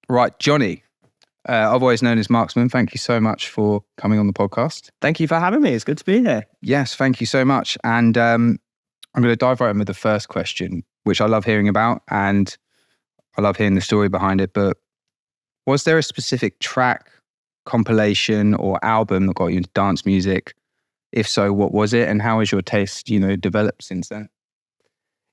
Right, Johnny, otherwise known as Marksman, thank you so much for coming on the podcast. Thank you for having me. It's good to be here. Yes, thank you so much. And I'm going to dive right in with the first question, which I love hearing about and I love hearing the story behind it. But was there a specific track, compilation or album that got you into dance music? If so, what was it? And how has your taste, developed since then?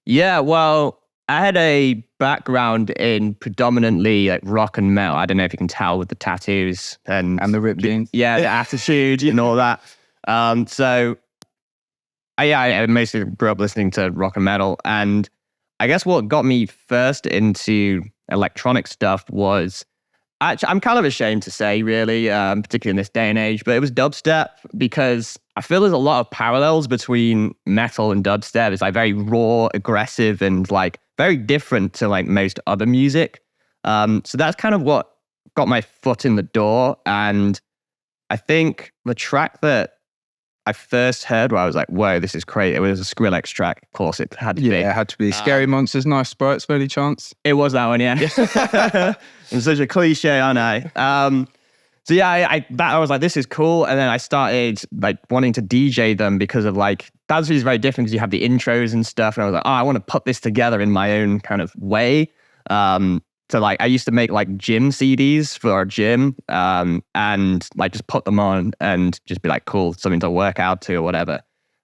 Yeah, well, I had a background in predominantly like rock and metal. I don't know if you can tell with the tattoos and the ripped jeans. Yeah, the attitude and all that. So I mostly grew up listening to rock and metal. And I guess what got me first into electronic stuff was, actually, I'm kind of ashamed to say, really, particularly in this day and age, but it was dubstep, because I feel there's a lot of parallels between metal and dubstep. It's like very raw, aggressive, and like very different to like most other music. So that's kind of what got my foot in the door. And I think the track that I first heard where I was like, whoa, this is crazy. It was a Skrillex track. Of course, it had to be. Yeah, it had to be. Scary Monsters, Nice Sprites, by any chance? It was that one, yeah. I'm such a cliche, aren't I? So yeah, I was like, this is cool. And then I started like wanting to DJ them because of like, dance music is very different because you have the intros and stuff. And I was like, I want to put this together in my own kind of way. So like, I used to make like gym CDs for our gym and like just put them on and just be like, cool, something to work out to or whatever.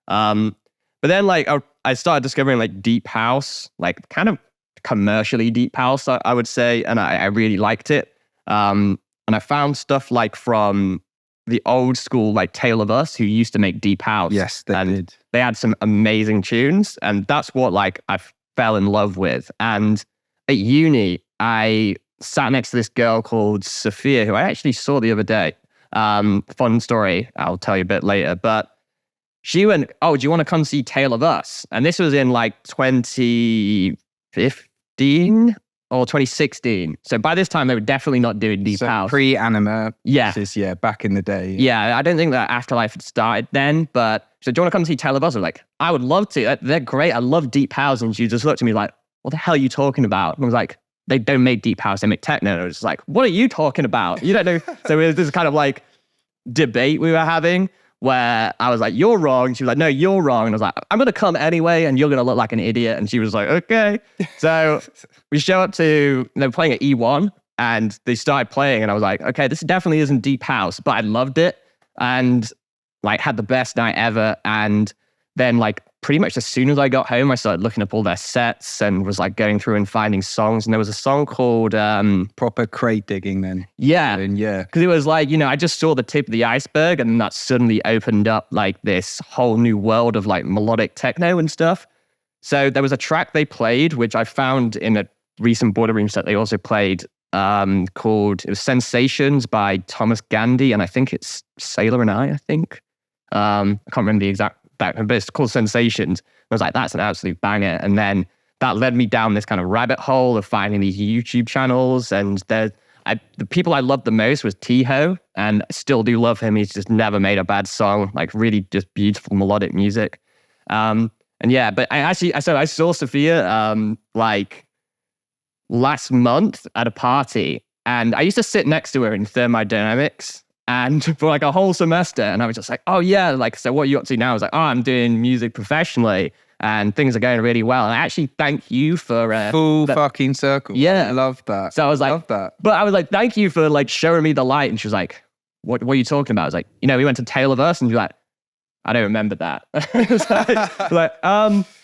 But then like, I started discovering like deep house, like kind of commercially deep house, I would say. And I really liked it. And I found stuff like from the old school, like Tale of Us, who used to make deep house. Yes, they did. They had some amazing tunes. And that's what like I fell in love with. And at uni, I sat next to this girl called Sophia, who I actually saw the other day. Fun story. I'll tell you a bit later. But she went, oh, do you want to come see Tale of Us? And this was in like 2015 or 2016. So by this time, they were definitely not doing deep house. Pre-anima. Yeah. Yeah, back in the day. Yeah, I don't think that Afterlife had started then, but so do you want to come see Tale of Us? I was like, I would love to. They're great. I love deep house. And she just looked at me like, what the hell are you talking about? And I was like, they don't make deep house, they make techno. And I was just like, what are you talking about? You don't know. So it was this kind of like debate we were having where I was like, you're wrong. She was like, no, you're wrong. And I was like, I'm going to come anyway and you're going to look like an idiot. And she was like, okay. So we show up to, they were playing at E1 and they started playing and I was like, okay, this definitely isn't deep house, but I loved it and like had the best night ever. And then like pretty much as soon as I got home, I started looking up all their sets and was like going through and finding songs. And there was a song called... proper crate digging then. Yeah. Yeah. Because it was like, I just saw the tip of the iceberg and that suddenly opened up like this whole new world of like melodic techno and stuff. So there was a track they played, which I found in a recent Border Room set they also played, called, it was Sensations by Thomas Gandy. And I think it's Sailor and I think. I can't remember the exact, but it's called Sensations. I was like, that's an absolute banger. And then that led me down this kind of rabbit hole of finding these YouTube channels. And the people I loved the most was T-Ho, and I still do love him. He's just never made a bad song, like really just beautiful melodic music. And yeah, but I saw Sophia like last month at a party, and I used to sit next to her in thermodynamics. And for like a whole semester, and I was just like, oh yeah, like, so what are you up to now? I was like, oh, I'm doing music professionally and things are going really well. And I actually thank you for... full fucking circle. Yeah. I love that. So I was like... love that. But I was like, thank you for like showing me the light. And she was like, what are you talking about? I was like, we went to Tale of Us, and she was like, I don't remember that.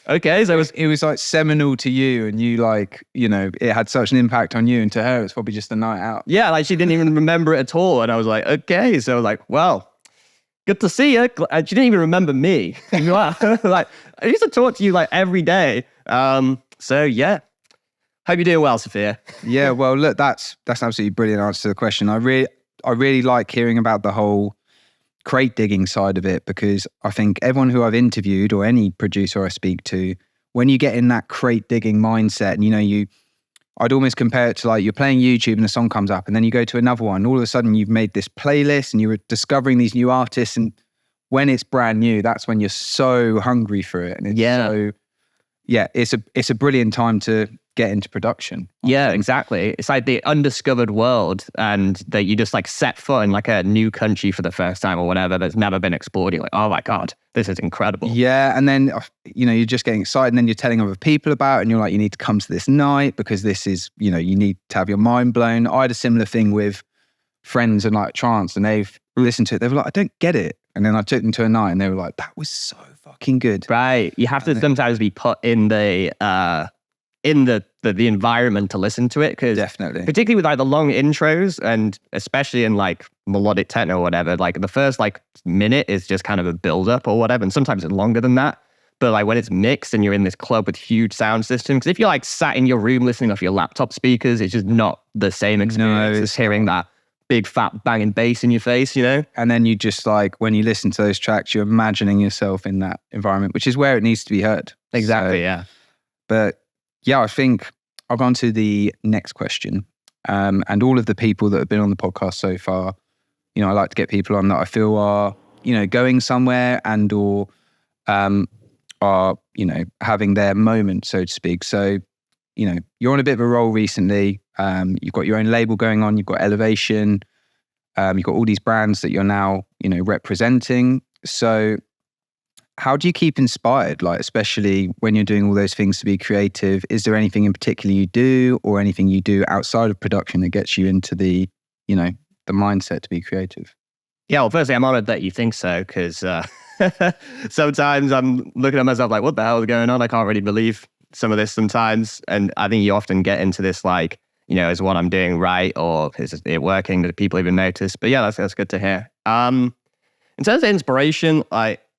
Okay. So it was like seminal to you, and you like, it had such an impact on you, and to her, it's probably just a night out. Yeah, like she didn't even remember it at all. And I was like, okay. So I was like, well, good to see you. She didn't even remember me. Like, I used to talk to you like every day. So yeah. Hope you're doing well, Sophia. Yeah, well, look, that's an absolutely brilliant answer to the question. I really like hearing about the whole crate digging side of it, because I think everyone who I've interviewed or any producer I speak to, when you get in that crate digging mindset, and I'd almost compare it to like you're playing YouTube and a song comes up and then you go to another one. All of a sudden you've made this playlist and you're discovering these new artists, and when it's brand new, that's when you're so hungry for it. And it's yeah, it's a brilliant time to get into production. Yeah, exactly. It's like the undiscovered world, and that you just like set foot in like a new country for the first time or whatever that's never been explored. You're like, oh my God, this is incredible. Yeah, and then you're just getting excited, and then you're telling other people about it, and you're like, you need to come to this night because this is, you need to have your mind blown. I had a similar thing with friends and like trance, and they've listened to it. They were like, I don't get it. And then I took them to a night, and they were like, that was so fucking good. Right. You have to sometimes be put in the environment to listen to it, because Definitely. particularly with like the long intros, and especially in like melodic techno or whatever, like the first like minute is just kind of a build up or whatever, and sometimes it's longer than that. But like when it's mixed and you're in this club with huge sound systems, because if you're like sat in your room listening off your laptop speakers, it's just not the same experience as hearing that big fat banging bass in your face, And then you just like, when you listen to those tracks, you're imagining yourself in that environment, which is where it needs to be heard. Exactly. So, yeah. But yeah, I think I'll go on to the next question. And all of the people that have been on the podcast so far, I like to get people on that I feel are, going somewhere and or are, having their moment, so to speak. So, you're on a bit of a roll recently. You've got your own label going on. You've got Elevation. You've got all these brands that you're now, representing. So how do you keep inspired? Like, especially when you're doing all those things to be creative, is there anything in particular you do, or anything you do outside of production that gets you into the mindset to be creative? Yeah, well, firstly, I'm honored that you think so, because sometimes I'm looking at myself like, what the hell is going on? I can't really believe some of this sometimes. And I think you often get into this like, is what I'm doing right, or is it working? Do people even notice? But yeah, that's good to hear. In terms of inspiration,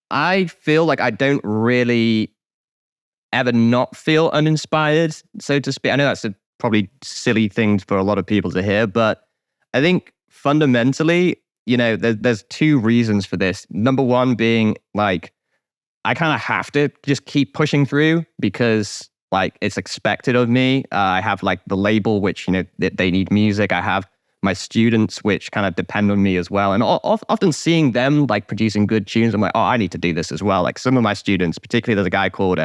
I feel like I don't really ever not feel uninspired, so to speak. I know that's a probably silly thing for a lot of people to hear, but I think fundamentally, there's two reasons for this. Number one being like, I kind of have to just keep pushing through because like it's expected of me. I have like the label, which, they need music. I have my students, which kind of depend on me as well. And often seeing them like producing good tunes, I'm like, oh, I need to do this as well. Like some of my students, particularly there's a guy called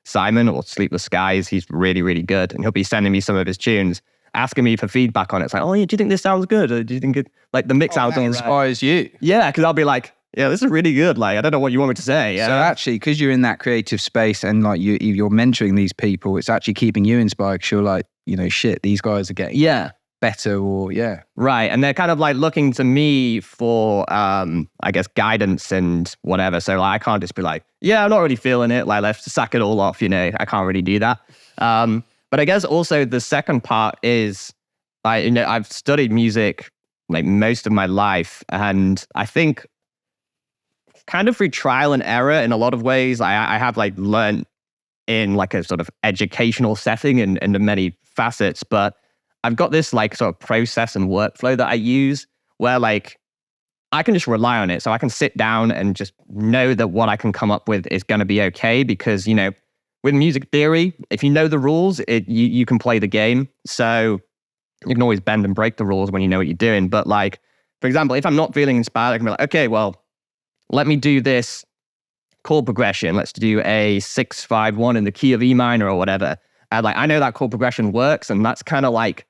Simon or Sleepless Skies. He's really, really good. And he'll be sending me some of his tunes, asking me for feedback on it. It's like, oh, yeah, do you think this sounds good? Or do you think it, like the mix out that inspires you? Yeah, because I'll be like, yeah, this is really good. Like, I don't know what you want me to say. Yeah? So actually, because you're in that creative space and like you're mentoring these people, it's actually keeping you inspired because you're like, shit, these guys are getting better or Right. And they're kind of like looking to me for, I guess, guidance and whatever. So like, I can't just be like, yeah, I'm not really feeling it. Like, let's sack it all off. I can't really do that. But I guess also the second part is like, I've studied music like most of my life. And I think kind of through trial and error in a lot of ways, I have like learned in like a sort of educational setting in the many facets, but I've got this like sort of process and workflow that I use where like I can just rely on it. So I can sit down and just know that what I can come up with is going to be okay because, with music theory, if you know the rules, you can play the game. So you can always bend and break the rules when you know what you're doing. But like, for example, if I'm not feeling inspired, I can be like, okay, well, let me do this chord progression. Let's do a 6-5-1 in the key of E minor or whatever. And like, I know that chord progression works, and that's kind of like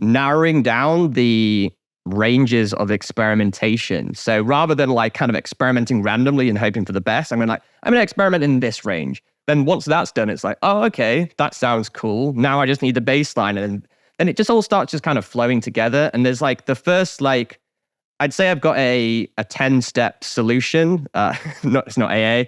narrowing down the ranges of experimentation. So rather than like kind of experimenting randomly and hoping for the best, I'm going to experiment in this range. Then once that's done, it's like, oh, okay, that sounds cool. Now I just need the bass line. And it just all starts just kind of flowing together. And there's like the first like, I'd say I've got a 10-step solution. It's not AA.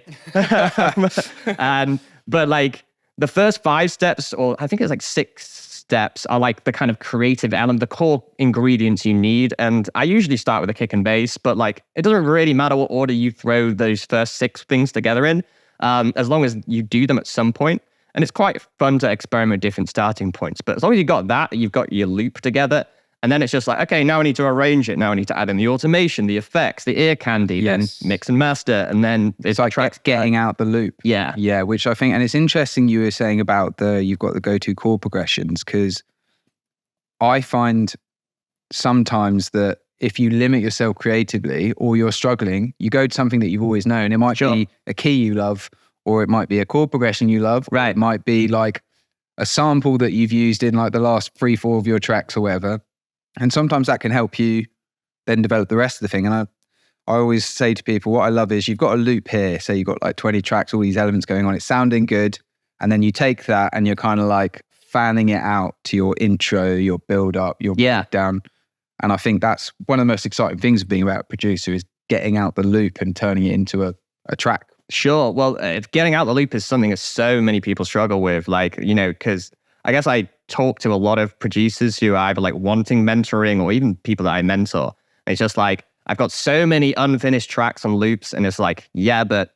But like the first 5 steps, or I think it's like 6 steps, are like the kind of creative element, the core ingredients you need. And I usually start with a kick and bass, but like it doesn't really matter what order you throw those first 6 things together in, as long as you do them at some point. And it's quite fun to experiment with different starting points. But as long as you've got that, you've got your loop together. And then it's just like, okay, now I need to arrange it. Now I need to add in the automation, the effects, the ear candy, then mix and master. And then it's like getting out the loop. Yeah. Yeah, which I think, and it's interesting you were saying about you've got the go-to chord progressions, because I find sometimes that if you limit yourself creatively or you're struggling, you go to something that you've always known. It might be a key you love, or it might be a chord progression you love. Or it might be like a sample that you've used in like the last 3-4 of your tracks or whatever. And sometimes that can help you then develop the rest of the thing. And I always say to people, what I love is you've got a loop here. So you've got like 20 tracks, all these elements going on. It's sounding good. And then you take that and you're kind of like fanning it out to your intro, your build up, your breakdown. And I think that's one of the most exciting things of being about a producer is getting out the loop and turning it into a track. Sure. Well, getting out the loop is something that so many people struggle with. Like, because I guess I talk to a lot of producers who are either like wanting mentoring or even people that I mentor. And it's just like, I've got so many unfinished tracks on loops. And it's like, yeah, but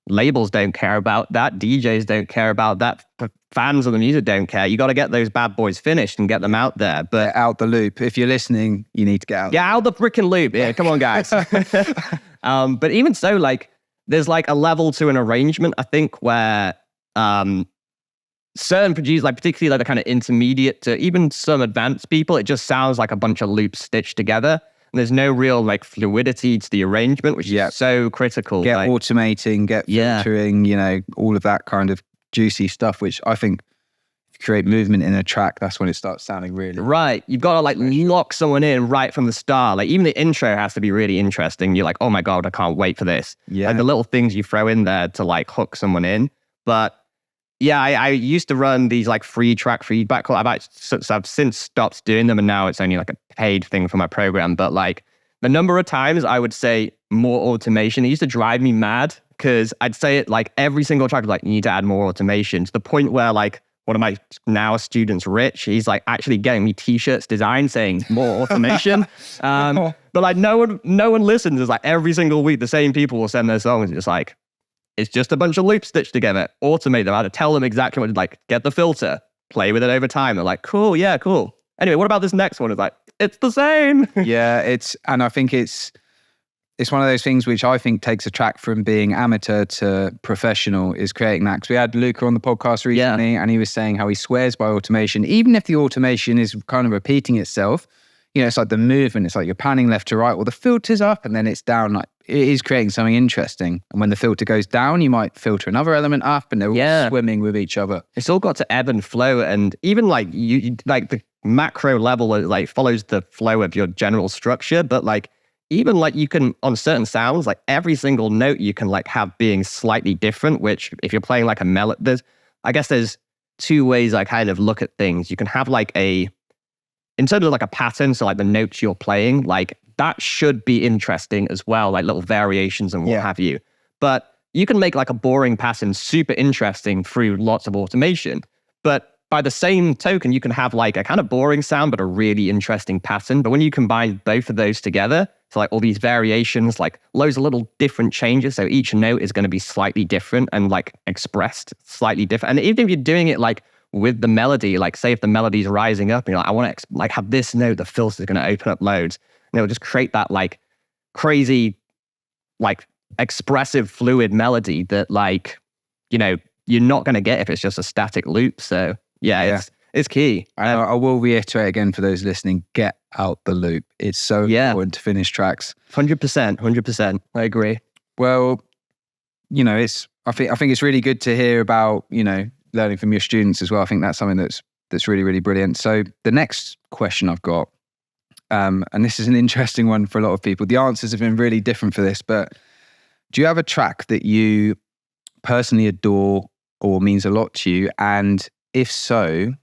labels don't care about that. DJs don't care about that. Fans of the music don't care. You got to get those bad boys finished and get them out there. But get out the loop. If you're listening, you need to get out. Get out the freaking loop. Yeah, come on, guys. But even so, like, there's like a level to an arrangement, I think, where certain producers, like particularly like the kind of intermediate to even some advanced people, it just sounds like a bunch of loops stitched together. And there's no real like fluidity to the arrangement, which is so critical. Get automating, get filtering, all of that kind of juicy stuff, which I think if you create movement in a track, that's when it starts sounding really right. You've got to like lock someone in right from the start. Like even the intro has to be really interesting. You're like, oh my God, I can't wait for this. Yeah. Like the little things you throw in there to like hook someone in. But yeah, I used to run these like free track feedback calls. I've since stopped doing them and now it's only like a paid thing for my program. But like the number of times I would say more automation, it used to drive me mad because I'd say it like every single track was like, you need to add more automation to the point where like one of my now students, Rich, he's like actually getting me t-shirts designed saying more automation. But like no one listens. It's like every single week the same people will send their songs. It's like, it's just a bunch of loops stitched together. Automate them. I had to tell them exactly what to like. Get the filter. Play with it over time. They're like, cool, yeah, cool. Anyway, what about this next one? It's like, it's the same. Yeah, and I think it's one of those things which I think takes a track from being amateur to professional is creating that. Because we had Luca on the podcast recently and he was saying how he swears by automation. Even if the automation is kind of repeating itself, it's like the movement. It's like you're panning left to right. Well, the filter's up and then it's down. Like it is creating something interesting. And when the filter goes down, you might filter another element up and they're all swimming with each other. It's all got to ebb and flow. And even like you like the macro level like follows the flow of your general structure. But like even like you can on certain sounds, like every single note you can like have being slightly different, which if you're playing like a melody, there's two ways I kind of look at things. You can have like in terms of like a pattern, so like the notes you're playing, like that should be interesting as well, like little variations and what have you. But you can make like a boring pattern super interesting through lots of automation. But by the same token, you can have like a kind of boring sound, but a really interesting pattern. But when you combine both of those together, so like all these variations, like loads of little different changes. So each note is going to be slightly different and like expressed slightly different. And even if you're doing it like with the melody, like say if the melody's rising up, and you're like, I want to like have this note, the filter's going to open up loads. And it'll just create that like crazy, like expressive fluid melody that like, you're not going to get if it's just a static loop. So it's key. I will reiterate again for those listening, get out the loop. It's so important to finish tracks. 100%. I agree. Well, I think it's really good to hear about, learning from your students as well. I think that's something that's really, really brilliant. So the next question I've got, and this is an interesting one for a lot of people. The answers have been really different for this, but do you have a track that you personally adore or means a lot to you? And if so,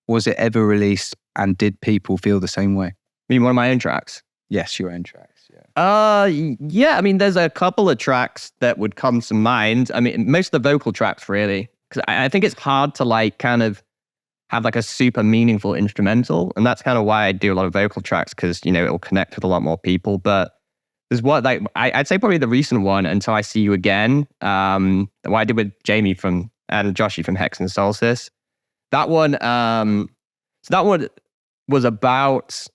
was it ever released and did people feel the same way? You mean one of my own tracks? Yes, your own tracks. Yeah. I mean, there's a couple of tracks that would come to mind. I mean, most of the vocal tracks really. Because I think it's hard to like kind of have like a super meaningful instrumental. And that's kind of why I do a lot of vocal tracks because, it'll connect with a lot more people. But there's what like, I'd say probably the recent one, Until I See You Again, what I did with Jamie and Joshy from Hex and Solstice. That one, was about,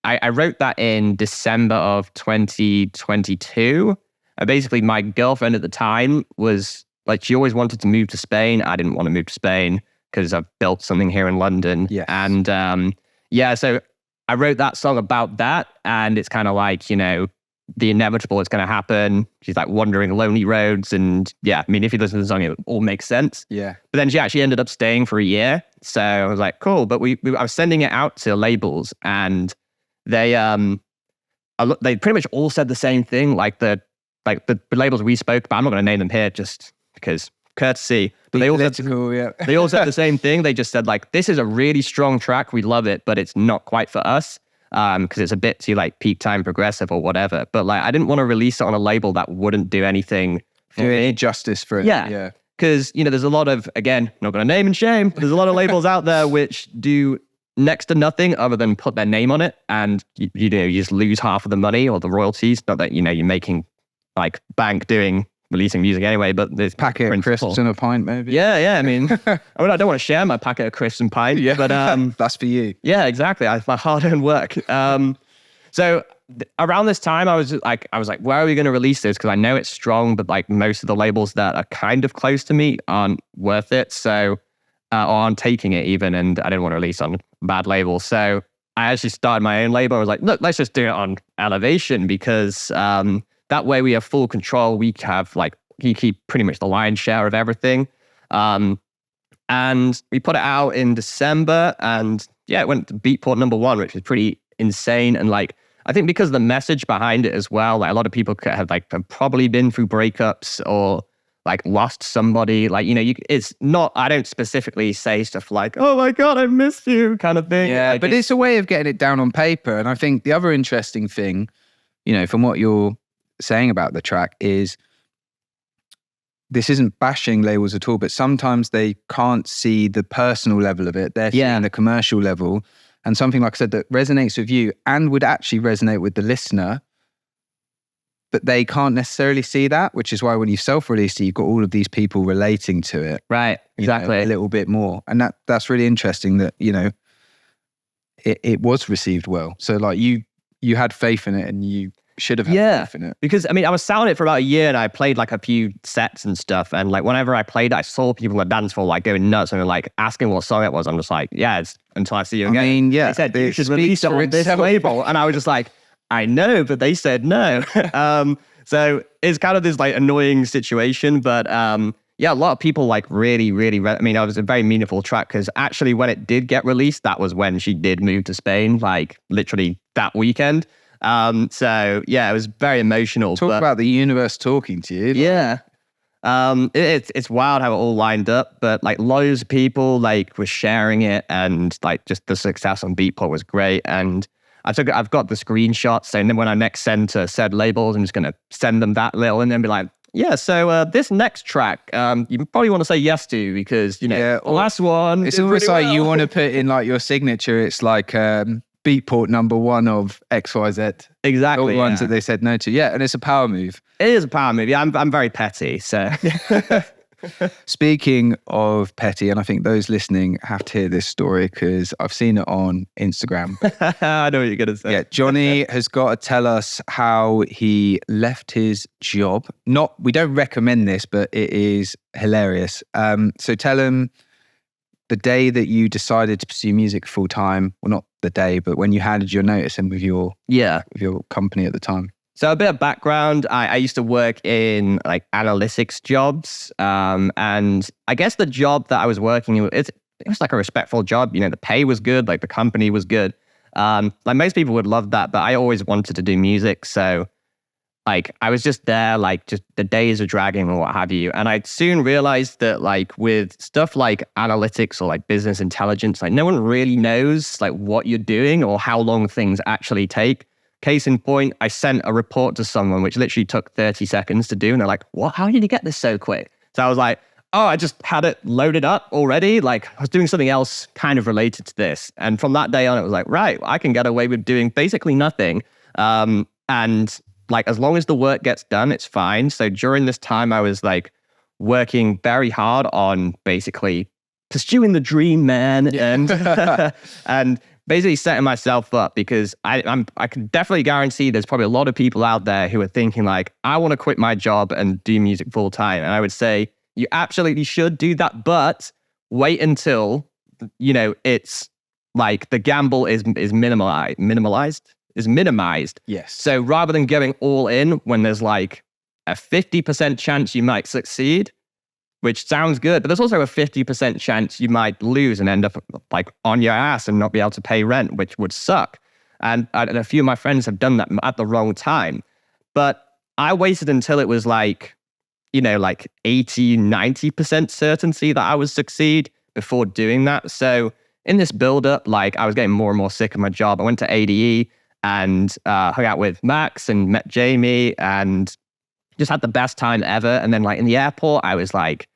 I wrote that in December of 2022. Basically my girlfriend at the time was, like she always wanted to move to Spain. I didn't want to move to Spain because I've built something here in London. Yes. And, so I wrote that song about that. And it's kind of like, the inevitable is going to happen. She's like wandering lonely roads. And yeah, I mean, if you listen to the song, it all makes sense. Yeah. But then she actually ended up staying for a year. So I was like, cool. But I was sending it out to labels, and they pretty much all said the same thing. Like the labels we spoke about, I'm not going to name them here just because courtesy. But they all said they all said the same thing. They just said like, this is a really strong track. We love it, but it's not quite for us. Because it's a bit too like peak time progressive or whatever. But like, I didn't want to release it on a label that wouldn't do anything for me. Justice for it. Yeah. Because, there's a lot of, again, not going to name and shame, there's a lot of labels out there which do next to nothing other than put their name on it. And, you just lose half of the money or the royalties. Not that, you're making like bank releasing music anyway, but there's packet of crisps and a pint maybe. Yeah. I mean, I don't want to share my packet of crisps and pint. Yeah, but that's for you. Yeah, exactly. My hard-earned work. So around this time, I was like, where are we going to release this? Because I know it's strong, but like most of the labels that are kind of close to me aren't worth it. So, or aren't taking it even, and I didn't want to release on bad labels. So I actually started my own label. I was like, look, let's just do it on Elevation because that way we have full control. We have you keep pretty much the lion's share of everything. And we put it out in December, and yeah, it went to Beatport #1, which is pretty insane. And like, I think because of the message behind it as well, like a lot of people have probably been through breakups or like lost somebody. Like, it's not, I don't specifically say stuff like, oh my God, I miss you kind of thing. Yeah, like, but it's a way of getting it down on paper. And I think the other interesting thing, from what you're saying about the track is this isn't bashing labels at all, but sometimes they can't see the personal level of it. They're seeing the commercial level. And something, like I said, that resonates with you and would actually resonate with the listener, but they can't necessarily see that, which is why when you self-released it, you've got all of these people relating to it. Right, exactly. A little bit more. And that's really interesting that, it was received well. So like you had faith in it and you should have had faith in it. Because I mean, I was selling it for about a year and I played like a few sets and stuff. And like whenever I played, I saw people at dance floor like going nuts and like asking what song it was. I'm just like, yeah, it's Until I See You Again. I mean, yeah. They said you should release it on this label. And I was just like, I know, but they said no. So it's kind of this like annoying situation. But yeah, a lot of people like really, really, I mean, it was a very meaningful track because actually when it did get released, that was when she did move to Spain, like literally that weekend. So yeah, it was very emotional. Talk about the universe talking to you. Yeah. It's wild how it all lined up, but like loads of people like were sharing it and like just the success on Beatport was great. And I've got the screenshots. So then when I next send to said labels, I'm just going to send them that little and then be like, yeah, so this next track, you probably want to say yes to because, the last one. It's almost like you want to put in like your signature. It's like Beatport #1 of XYZ. Exactly. All the ones that they said no to. Yeah, and it's a power move. It is a power move. Yeah, I'm very petty, so. Speaking of petty, and I think those listening have to hear this story because I've seen it on Instagram. I know what you're going to say. Yeah, Johnny has got to tell us how he left his job. We don't recommend this, but it is hilarious. So tell him the day that you decided to pursue music full time. Well, not the day, but when you handed your notice in with your company at the time. So a bit of background, I used to work in like analytics jobs. And I guess the job that I was working in, it was like a respectful job. The pay was good, like the company was good. Like most people would love that, but I always wanted to do music. So like I was just there, like just the days are dragging or what have you. And I soon realized that like with stuff like analytics or like business intelligence, like no one really knows like what you're doing or how long things actually take. Case in point, I sent a report to someone which literally took 30 seconds to do. And they're like, what? How did you get this so quick? So I was like, oh, I just had it loaded up already. Like I was doing something else kind of related to this. And from that day on, it was like, right, I can get away with doing basically nothing. And like, as long as the work gets done, it's fine. So during this time, I was like working very hard on basically pursuing the dream, man. Yeah. And basically setting myself up because I can definitely guarantee there's probably a lot of people out there who are thinking like, I want to quit my job and do music full time. And I would say you absolutely should do that, but wait until, it's like the gamble is minimalized. is minimized. Yes. So rather than going all in when there's like a 50% chance you might succeed, which sounds good, but there's also a 50% chance you might lose and end up like on your ass and not be able to pay rent, which would suck. And a few of my friends have done that at the wrong time. But I waited until it was like, like 80, 90% certainty that I would succeed before doing that. So in this build-up, like I was getting more and more sick of my job. I went to ADE and hung out with Max and met Jamie and just had the best time ever. And then like in the airport, I was like,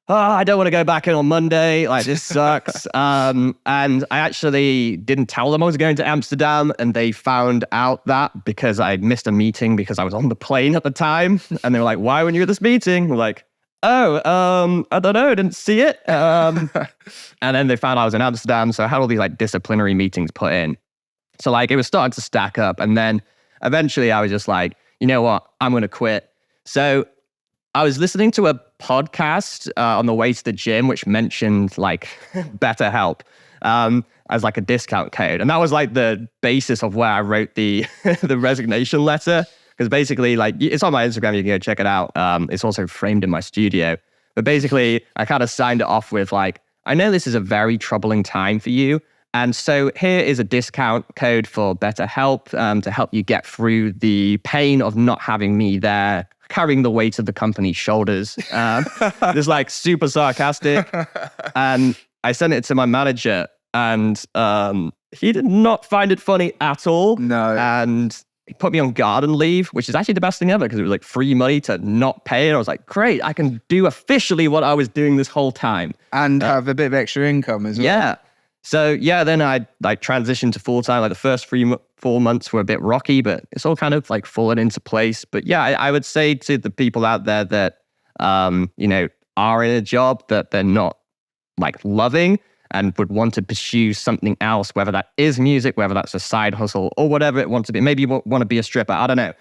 oh, I don't want to go back in on Monday. Like, this sucks. And I actually didn't tell them I was going to Amsterdam. And they found out that because I missed a meeting because I was on the plane at the time. And they were like, why weren't you at this meeting? We're like, I don't know. I didn't see it. And then they found I was in Amsterdam. So I had all these like disciplinary meetings put in. So like it was starting to stack up. And then eventually I was just like, you know what? I'm going to quit. So I was listening to a podcast on the way to the gym, which mentioned like BetterHelp as like a discount code. And that was like the basis of where I wrote the the resignation letter. Because basically like it's on my Instagram, you can go check it out. It's also framed in my studio. But basically I kind of signed it off with like, I know this is a very troubling time for you. And so here is a discount code for BetterHelp to help you get through the pain of not having me there, carrying the weight of the company's shoulders. Just like super sarcastic. And I sent it to my manager and he did not find it funny at all. No. And he put me on garden leave, which is actually the best thing ever because it was like free money to not pay it. I was like, great, I can do officially what I was doing this whole time. And have a bit of extra income as well. Yeah. So yeah, then I like transitioned to full-time. Like the first 4 months were a bit rocky, but it's all kind of like fallen into place. But yeah, I would say to the people out there that, are in a job that they're not like loving and would want to pursue something else, whether that is music, whether that's a side hustle or whatever it wants to be. Maybe you want to be a stripper. I don't know.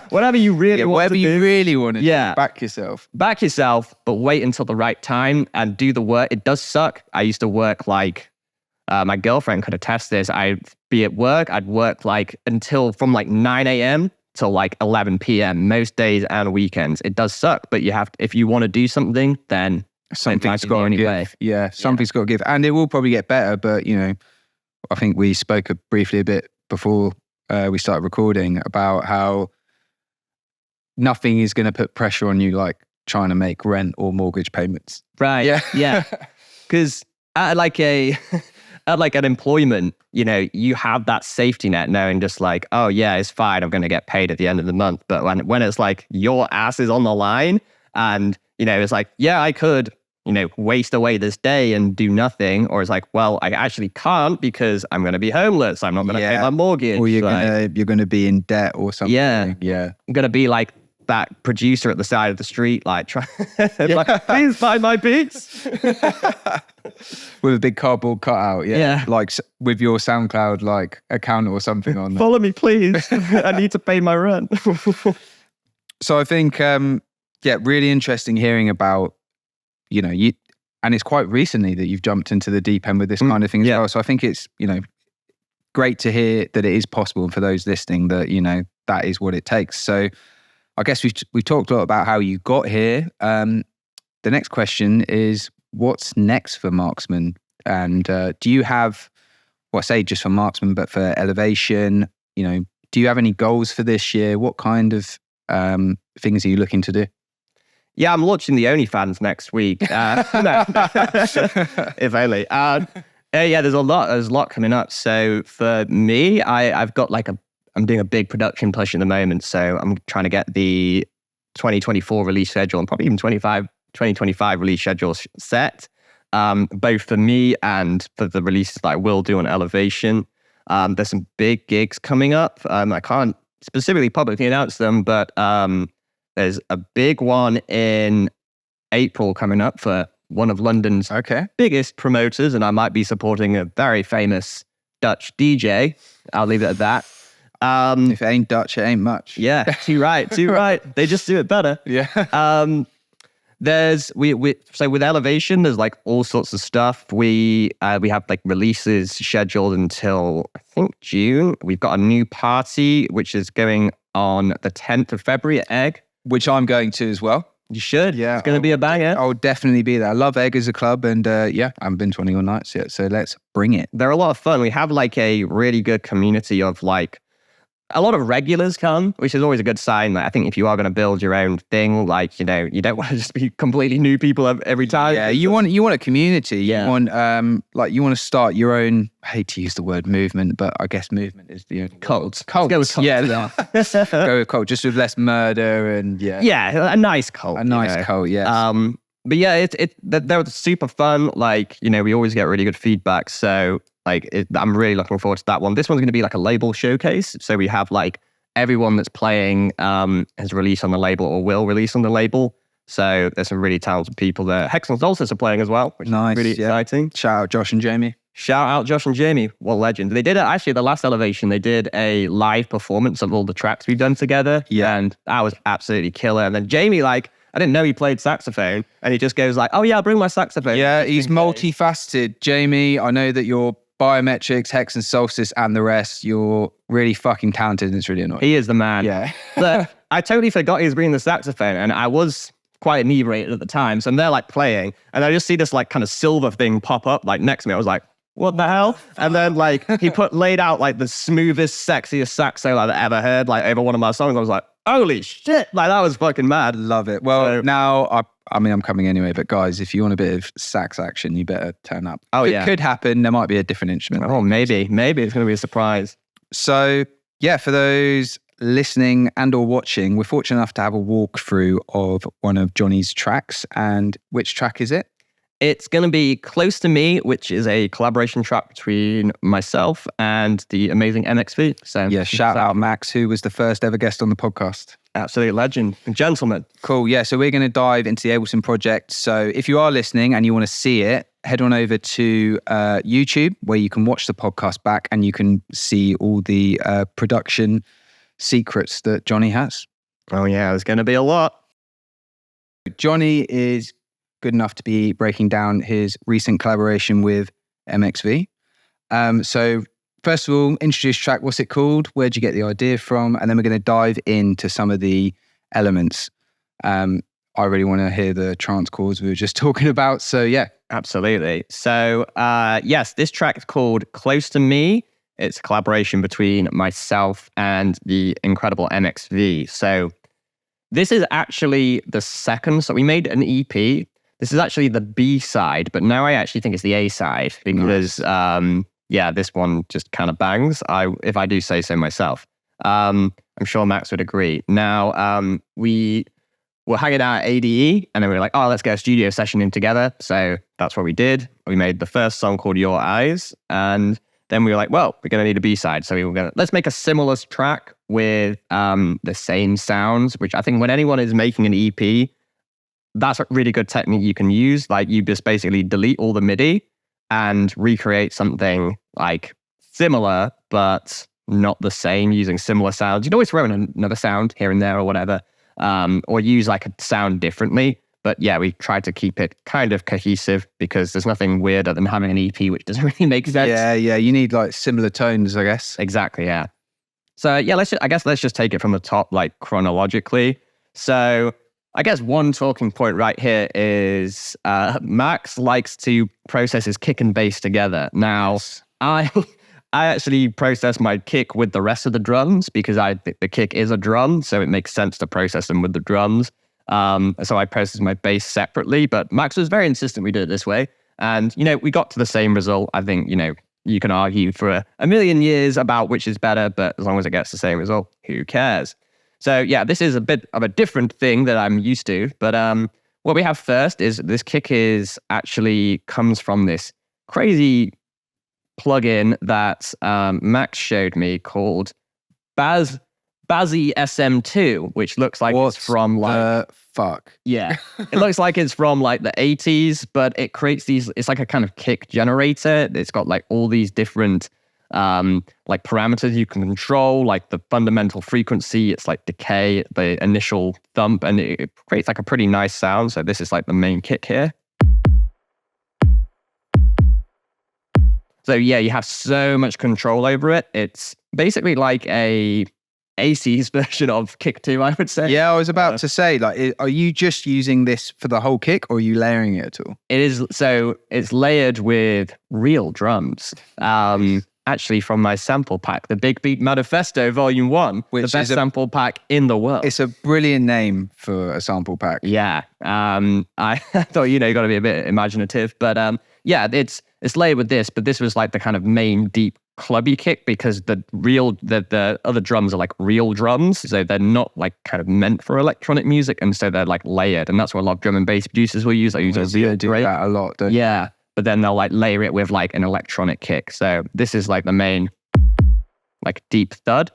Whatever you really want whatever to you do. really want to Yeah. do. Back yourself. Back yourself, but wait until the right time and do the work. It does suck. I used to work like, my girlfriend could attest this. I'd be at work. I'd work like until from like 9 a.m. till like 11 p.m. most days and weekends. It does suck, but you have, if you want to do something, then Something's got to give. Yeah, something's got to give. And it will probably get better, but I think we spoke briefly a bit before we started recording about how nothing is going to put pressure on you like trying to make rent or mortgage payments. Right. Yeah. Because at like an employment, you have that safety net knowing just like, oh yeah, it's fine. I'm going to get paid at the end of the month. But when it's like your ass is on the line and, it's like, yeah, I could, waste away this day and do nothing. Or it's like, well, I actually can't because I'm going to be homeless. I'm not going to pay my mortgage. Or you're going to be in debt or something. Yeah. I'm going to be like that producer at the side of the street, like, like please buy my beats. With a big cardboard cutout. Yeah. Like with your SoundCloud like account or something on there. Follow me, please. I need to pay my rent. So I think, really interesting hearing about, you, and it's quite recently that you've jumped into the deep end with this kind of thing as well. So I think it's, great to hear that it is possible. And for those listening that, that is what it takes. So I guess we've talked a lot about how you got here. The next question is, what's next for Marksman? And do you have, say just for Marksman, but for Elevation, do you have any goals for this year? What kind of things are you looking to do? Yeah, I'm launching the OnlyFans next week. No. If only. There's a lot coming up. So for me, I've got I'm doing a big production push at the moment. So I'm trying to get the 2024 release schedule and probably even 2025 release schedule set, both for me and for the releases that I will do on Elevation. There's some big gigs coming up. I can't specifically publicly announce them, but there's a big one in April coming up for one of London's biggest promoters, and I might be supporting a very famous Dutch DJ. I'll leave it at that. If it ain't Dutch, it ain't much. Yeah, too right. They just do it better. Yeah. So with Elevation, there's like all sorts of stuff. We have like releases scheduled until I think June. We've got a new party which is going on the 10th of February at Egg. Which I'm going to as well. You should. Yeah. It's going to be a banger. I'll definitely be there. I love Egg as a club, and I haven't been to any all nights yet, so let's bring it. They're a lot of fun. We have like a really good community of like a lot of regulars come, which is always a good sign. Like, I think if you are going to build your own thing, like, you don't want to just be completely new people every time. Yeah, you want a community. Yeah. You want you want to start your own. I hate to use the word movement, but I guess movement is the only Cults. Cults. Go with cults. Yeah, go with cult, just with less murder and yeah, a nice cult. a nice cult. Yeah. But yeah, they're super fun. Like, we always get really good feedback. So like, I'm really looking forward to that one. This one's going to be like a label showcase. So we have like everyone that's playing has released on the label or will release on the label. So there's some really talented people there. Hex and Solstice are playing as well, which Nice, is really yeah. exciting. Shout out Josh and Jamie. Shout out Josh and Jamie. What legends. They did actually the last Elevation, they did a live performance of all the tracks we've done together. Yeah. And that was absolutely killer. And then Jamie, like, I didn't know he played saxophone. And he just goes like, oh yeah, I'll bring my saxophone. Yeah, he's multifaceted. Jamie, I know that you're biometrics, Hex and Solstice, and the rest. You're really fucking talented, and it's really annoying. He is the man. Yeah. But I totally forgot he was bringing the saxophone. And I was quite inebriated at the time. So they're like playing. And I just see this like kind of silver thing pop up like next to me. I was like, what the hell? And then like he laid out like the smoothest, sexiest sax solo I've ever heard, like over one of my songs. I was like, holy shit. Like that was fucking mad. Love it. Well, now I'm coming anyway, but guys, if you want a bit of sax action, you better turn up. Oh, It yeah. could happen. There might be a different instrument. Oh, maybe it's going to be a surprise. So yeah, for those listening and or watching, we're fortunate enough to have a walkthrough of one of Johnny's tracks. And which track is it? It's going to be Close to Me, which is a collaboration track between myself and the amazing MXV. So Yeah, shout out Max, who was the first ever guest on the podcast. Absolute legend. Gentleman. Cool. Yeah. So we're going to dive into the Ableton project. So if you are listening and you want to see it, head on over to YouTube where you can watch the podcast back and you can see all the production secrets that Johnny has. Oh yeah, there's going to be a lot. Johnny is good enough to be breaking down his recent collaboration with MXV. So first of all, introduce track. What's it called? Where'd you get the idea from? And then we're going to dive into some of the elements. I really want to hear the trance chords we were just talking about. So yeah. Absolutely. So yes, this track is called Close to Me. It's a collaboration between myself and the incredible MXV. So this is actually the second. So we made an EP. This is actually the B side, but now I actually think it's the A side because, this one just kind of bangs. If I do say so myself. I'm sure Max would agree. Now, we were hanging out at ADE, and then we were like, oh, let's get a studio session in together. So that's what we did. We made the first song called Your Eyes, and then we were like, well, we're going to need a B side. So let's make a similar track with the same sounds, which I think when anyone is making an EP, that's a really good technique you can use. Like you just basically delete all the MIDI and recreate something like similar, but not the same using similar sounds. You can always throw in another sound here and there or whatever, or use like a sound differently. But yeah, we tried to keep it kind of cohesive because there's nothing weirder than having an EP which doesn't really make sense. Yeah. You need like similar tones, I guess. Exactly, yeah. So yeah, let's just take it from the top, like chronologically. So I guess one talking point right here is Max likes to process his kick and bass together. Now, I actually process my kick with the rest of the drums because I think the kick is a drum, so it makes sense to process them with the drums. So I process my bass separately, but Max was very insistent we did it this way. And, we got to the same result. I think, you can argue for a million years about which is better, but as long as it gets the same result, who cares? So yeah, this is a bit of a different thing that I'm used to. But what we have first is this kick actually comes from this crazy plugin that Max showed me called Bazzy SM2, which looks like it's from like fuck. Yeah, it looks like it's from like the 80s, but it creates these. It's like a kind of kick generator. It's got like all these different like parameters you can control, like the fundamental frequency, it's like decay, the initial thump, and it creates like a pretty nice sound. So this is like the main kick here. So yeah, you have so much control over it. It's basically like a AC's version of kick 2, I would say. Yeah, I was about to say, like, are you just using this for the whole kick, or are you layering it at all? It is. So it's layered with real drums. Actually, from my sample pack, the Big Beat Manifesto Volume 1, Which the best sample pack in the world. It's a brilliant name for a sample pack. Yeah. I thought, you got to be a bit imaginative, but yeah, it's layered with this, but this was like the kind of main deep clubby kick, because the other drums are like real drums, so they're not like kind of meant for electronic music, and so they're like layered, and that's what a lot of drum and bass producers will use. They use do that a lot, don't you? Yeah, but then they'll like layer it with like an electronic kick. So this is like the main like deep thud.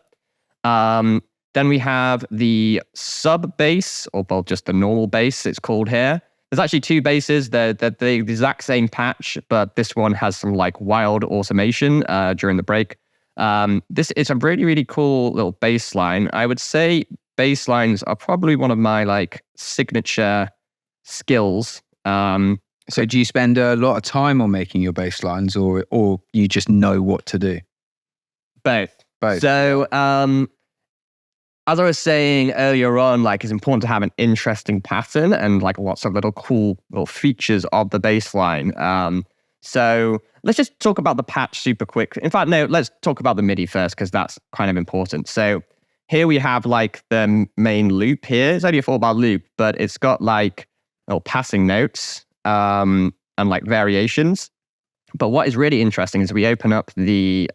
Then we have the sub bass, or well, just the normal bass, it's called here. There's actually two basses. They're the exact same patch, but this one has some like wild automation during the break. This is a really, really cool little bass line. I would say bass lines are probably one of my like signature skills. So do you spend a lot of time on making your bass lines, or you just know what to do? Both. Both. So as I was saying earlier on, like it's important to have an interesting pattern and like lots of little cool little features of the bass line. So let's just talk about the patch super quick. In fact, no, let's talk about the MIDI first, because that's kind of important. So here we have like the main loop here. It's only a 4-bar loop, but it's got like little passing notes and like variations. But what is really interesting is we open up the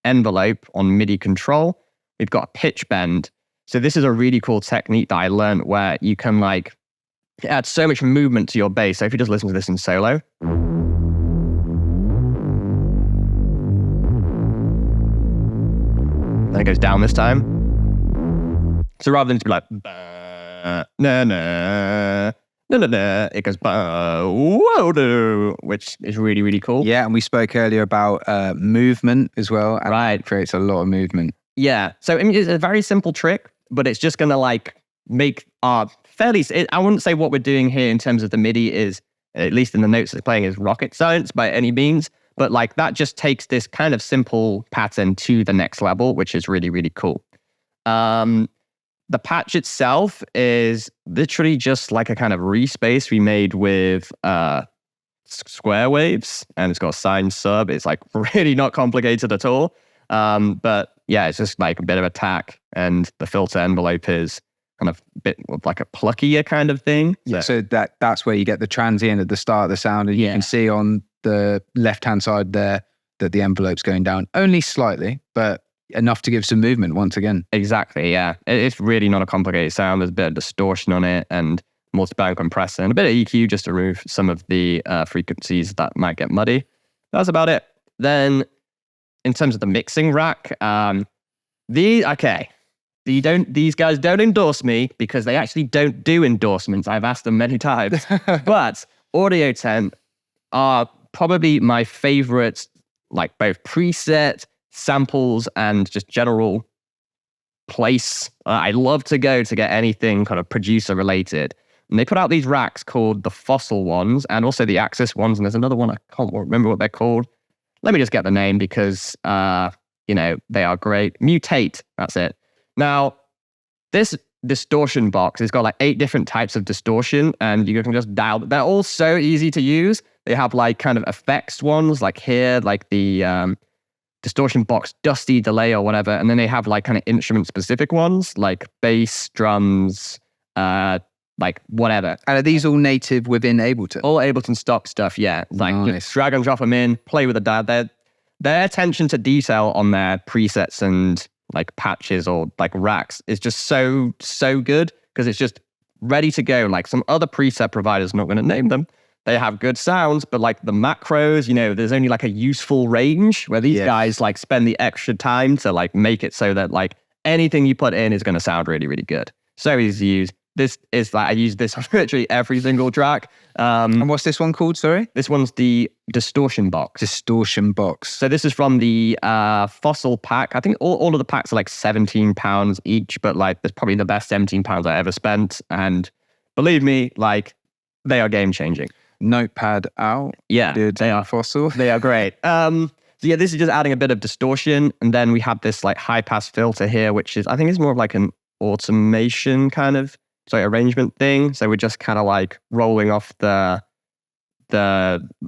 envelope on MIDI control. We've got a pitch bend. So this is a really cool technique that I learned, where you can like add so much movement to your bass. So if you just listen to this in solo. Then it goes down this time. So rather than to be like, na na na na na, it goes whoa, which is really, really cool. Yeah, and we spoke earlier about movement as well. And right. It creates a lot of movement. Yeah. So I mean, it's a very simple trick, but it's just going to like make our I wouldn't say what we're doing here in terms of the MIDI is, at least in the notes it's playing, is rocket science by any means. But like that just takes this kind of simple pattern to the next level, which is really, really cool. The patch itself is literally just like a kind of respace we made with square waves, and it's got a sine sub. It's like really not complicated at all. But yeah, it's just like a bit of attack, and the filter envelope is kind of a bit of like a pluckier kind of thing. So that's where you get the transient at the start of the sound, and you can see on the left-hand side there that the envelope's going down only slightly, but enough to give some movement once again. Exactly, yeah. It's really not a complicated sound. There's a bit of distortion on it, and multi-band compressor, and a bit of EQ just to remove some of the frequencies that might get muddy. That's about it. Then in terms of the mixing rack, these guys don't endorse me, because they actually don't do endorsements. I've asked them many times. But Audio Tent are probably my favorite, like both preset, samples, and just general place. I love to go to get anything kind of producer related. And they put out these racks called the Fossil ones, and also the Axis ones. And there's another one, I can't remember what they're called. Let me just get the name, because, they are great. Mutate, that's it. Now, this distortion box has got like 8 different types of distortion, and you can just dial. They're all so easy to use. They have like kind of effects ones, like here, like the distortion box, dusty delay or whatever. And then they have like kind of instrument specific ones, like bass, drums, like whatever. And are these all native within Ableton? All Ableton stock stuff, yeah. Like just drag and drop them in, play with the dial. Their attention to detail on their presets and like patches or like racks is just so good, because it's just ready to go. Like some other preset providers, not going to name them, they have good sounds, but like the macros, there's only like a useful range, where these guys like spend the extra time to like make it so that like anything you put in is going to sound really, really good. So easy to use, this is like, I use this on virtually every single track. And what's this one called, sorry? This one's the Distortion Box. Distortion Box. So this is from the Fossil pack. I think all of the packs are like £17 each, but like that's probably the best £17 I ever spent. And believe me, like they are game changing. Notepad out. Yeah, they are Fossil. They are great. So yeah, this is just adding a bit of distortion. And then we have this like high pass filter here, which is, I think is more of like an automation kind of arrangement thing. So we're just kind of like rolling off the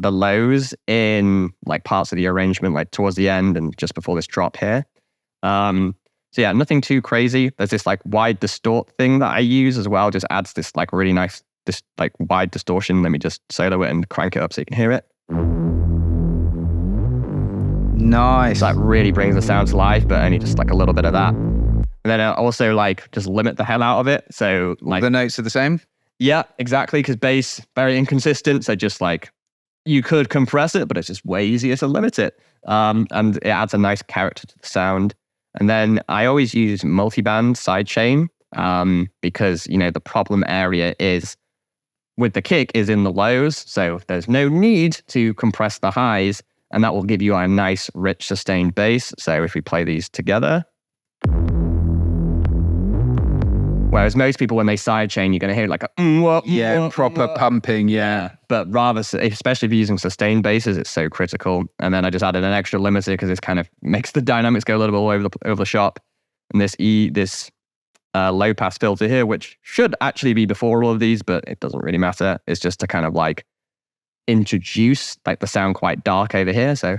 lows in like parts of the arrangement, like towards the end and just before this drop here. So yeah, nothing too crazy. There's this like wide distort thing that I use as well. Just adds this like really nice, this like wide distortion. Let me just solo it and crank it up so you can hear it. Nice. So that really brings the sound to life, but only just like a little bit of that. And then I also like just limit the hell out of it. So like the notes are the same? Yeah, exactly. Because bass, very inconsistent. So just like you could compress it, but it's just way easier to limit it. And it adds a nice character to the sound. And then I always use multiband sidechain because, you know, the problem area is with the kick is in the lows. So there's no need to compress the highs. And that will give you a nice, rich, sustained bass. So if we play these together. Whereas most people, when they sidechain, you're going to hear like a proper pumping, yeah. But rather, especially if you're using sustained basses, it's so critical. And then I just added an extra limiter because this kind of makes the dynamics go a little bit over the shop. And this low pass filter here, which should actually be before all of these, but it doesn't really matter. It's just to kind of like introduce like the sound quite dark over here. So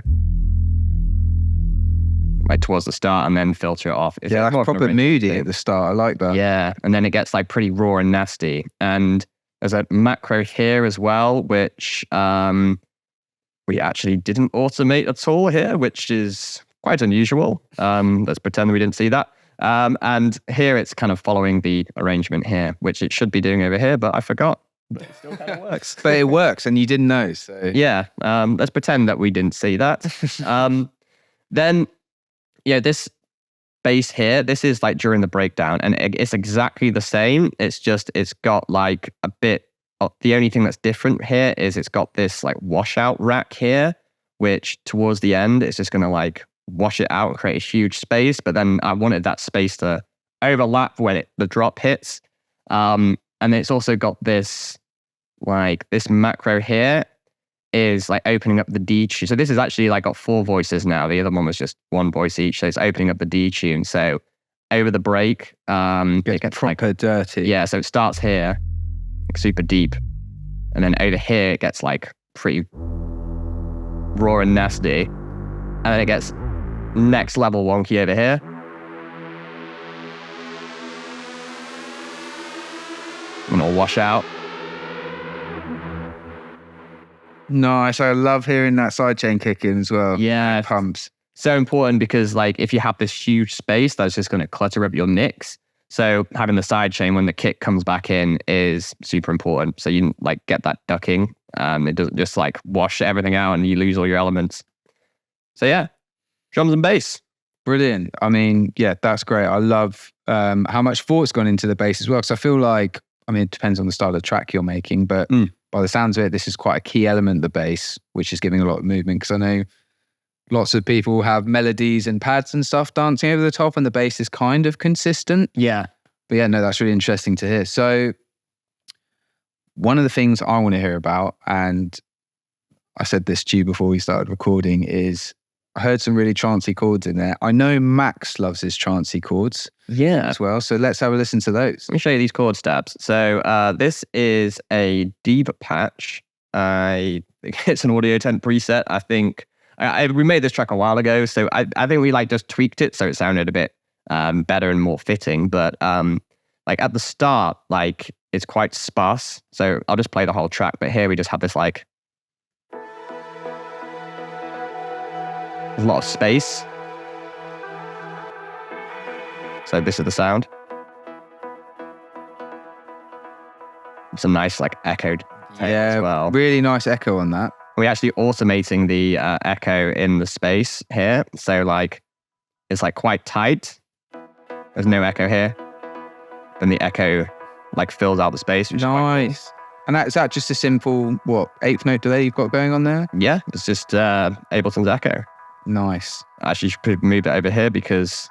right towards the start and then filter it off. It's like proper moody at the start. I like that. Yeah. And then it gets like pretty raw and nasty. And there's a macro here as well, which we actually didn't automate at all here, which is quite unusual. Let's pretend we didn't see that. And here it's kind of following the arrangement here, which it should be doing over here, but I forgot. But it still kind of works. But it works and you didn't know. So yeah. Let's pretend that we didn't see that. Then yeah, this bass here, this is like during the breakdown and it's exactly the same. It's just, it's got like a bit, the only thing that's different here is it's got this like washout rack here, which towards the end, it's just going to like wash it out and create a huge space. But then I wanted that space to overlap when the drop hits. And it's also got this, like this macro here is like opening up the D tune. So this is actually like got 4 voices now. The other one was just 1 voice each. So it's opening up the D tune. So over the break, it gets proper like, dirty. Yeah, so it starts here, like super deep. And then over here, it gets like pretty raw and nasty. And then it gets next level wonky over here. And it'll wash out. Nice. I love hearing that sidechain kicking as well. Yeah. It pumps. So important because like if you have this huge space, that's just going to clutter up your nicks. So having the sidechain when the kick comes back in is super important. So you like get that ducking. It doesn't just like wash everything out and you lose all your elements. So yeah, drums and bass. Brilliant. I mean, yeah, that's great. I love how much thought's gone into the bass as well. Because I feel like, I mean, it depends on the style of track you're making, but by the sounds of it, this is quite a key element, the bass, which is giving a lot of movement. Because I know lots of people have melodies and pads and stuff dancing over the top and the bass is kind of consistent. Yeah. But yeah, no, that's really interesting to hear. So one of the things I want to hear about, and I said this to you before we started recording, is I heard some really trancey chords in there. I know Max loves his trancey chords as well. So let's have a listen to those. Let me show you these chord stabs. So this is a deep patch. I think it's an Audio Tent preset. I think we made this track a while ago. So I think we like just tweaked it so it sounded a bit better and more fitting. But like at the start, like it's quite sparse. So I'll just play the whole track. But here we just have this like a lot of space. So this is the sound. It's a nice like echoed tape as well. Really nice echo on that. We're actually automating the echo in the space here. So like, it's like quite tight. There's no echo here. Then the echo like fills out the space. Which is quite Nice. And is that just a simple, eighth note delay you've got going on there? cool. Yeah, it's just Ableton's Echo. Nice. Actually, you should move it over here because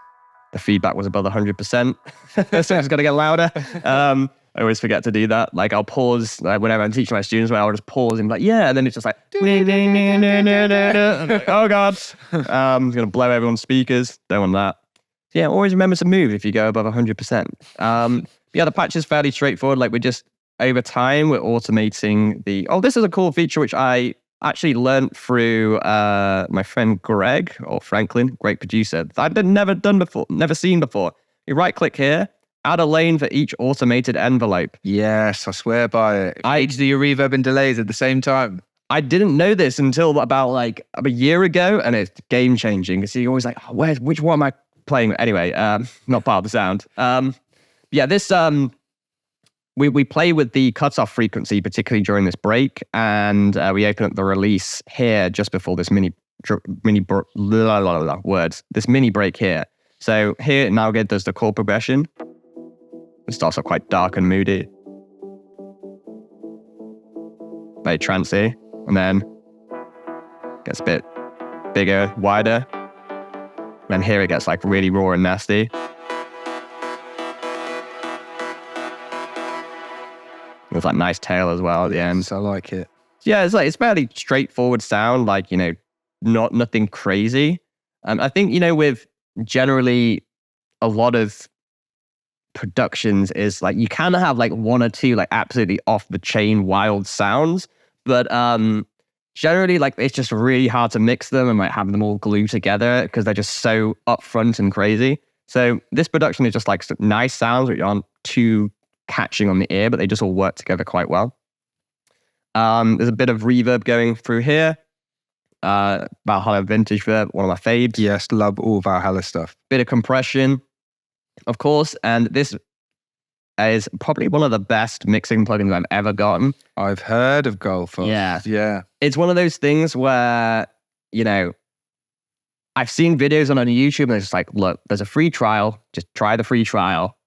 the feedback was above 100%. So it's going to get louder. I always forget to do that. Like I'll pause whenever I'm teaching my students, I'll just pause and be like, yeah. And then it's just like, I'm like, oh God. I'm going to blow everyone's speakers. Don't want that. Yeah, always remember to move if you go above 100%. Yeah, the patch is fairly straightforward. Like we're just, over time, we're automating this is a cool feature which I actually learned through my friend Greg, or Franklin, great producer. I'd never seen before. You right click here, add a lane for each automated envelope. Yes, I swear by it. I do your reverb and delays at the same time. I didn't know this until about like a year ago, and it's game changing. Because you're always like, which one am I playing? Anyway, not part of the sound. Yeah, this we play with the cutoff frequency, particularly during this break, and we open up the release here just before this mini break here. So here now again does the chord progression. It starts off quite dark and moody, very trancey, and then gets a bit bigger, wider. Then here it gets like really raw and nasty. With like nice tail as well at the end. I like it. Yeah, it's fairly straightforward sound, like, nothing crazy. I think, with generally a lot of productions is like you kind of have like one or two like absolutely off the chain wild sounds, but generally like it's just really hard to mix them and like have them all glue together because they're just so upfront and crazy. So this production is just like nice sounds which aren't too catching on the ear, but they just all work together quite well. There's a bit of reverb going through here. Valhalla vintage verb, one of my faves. Yes, love all Valhalla stuff. Bit of compression, of course, and this is probably one of the best mixing plugins I've ever gotten. I've heard of Golfos. Yeah. It's one of those things where, I've seen videos on YouTube and it's just like, look, there's a free trial, just try the free trial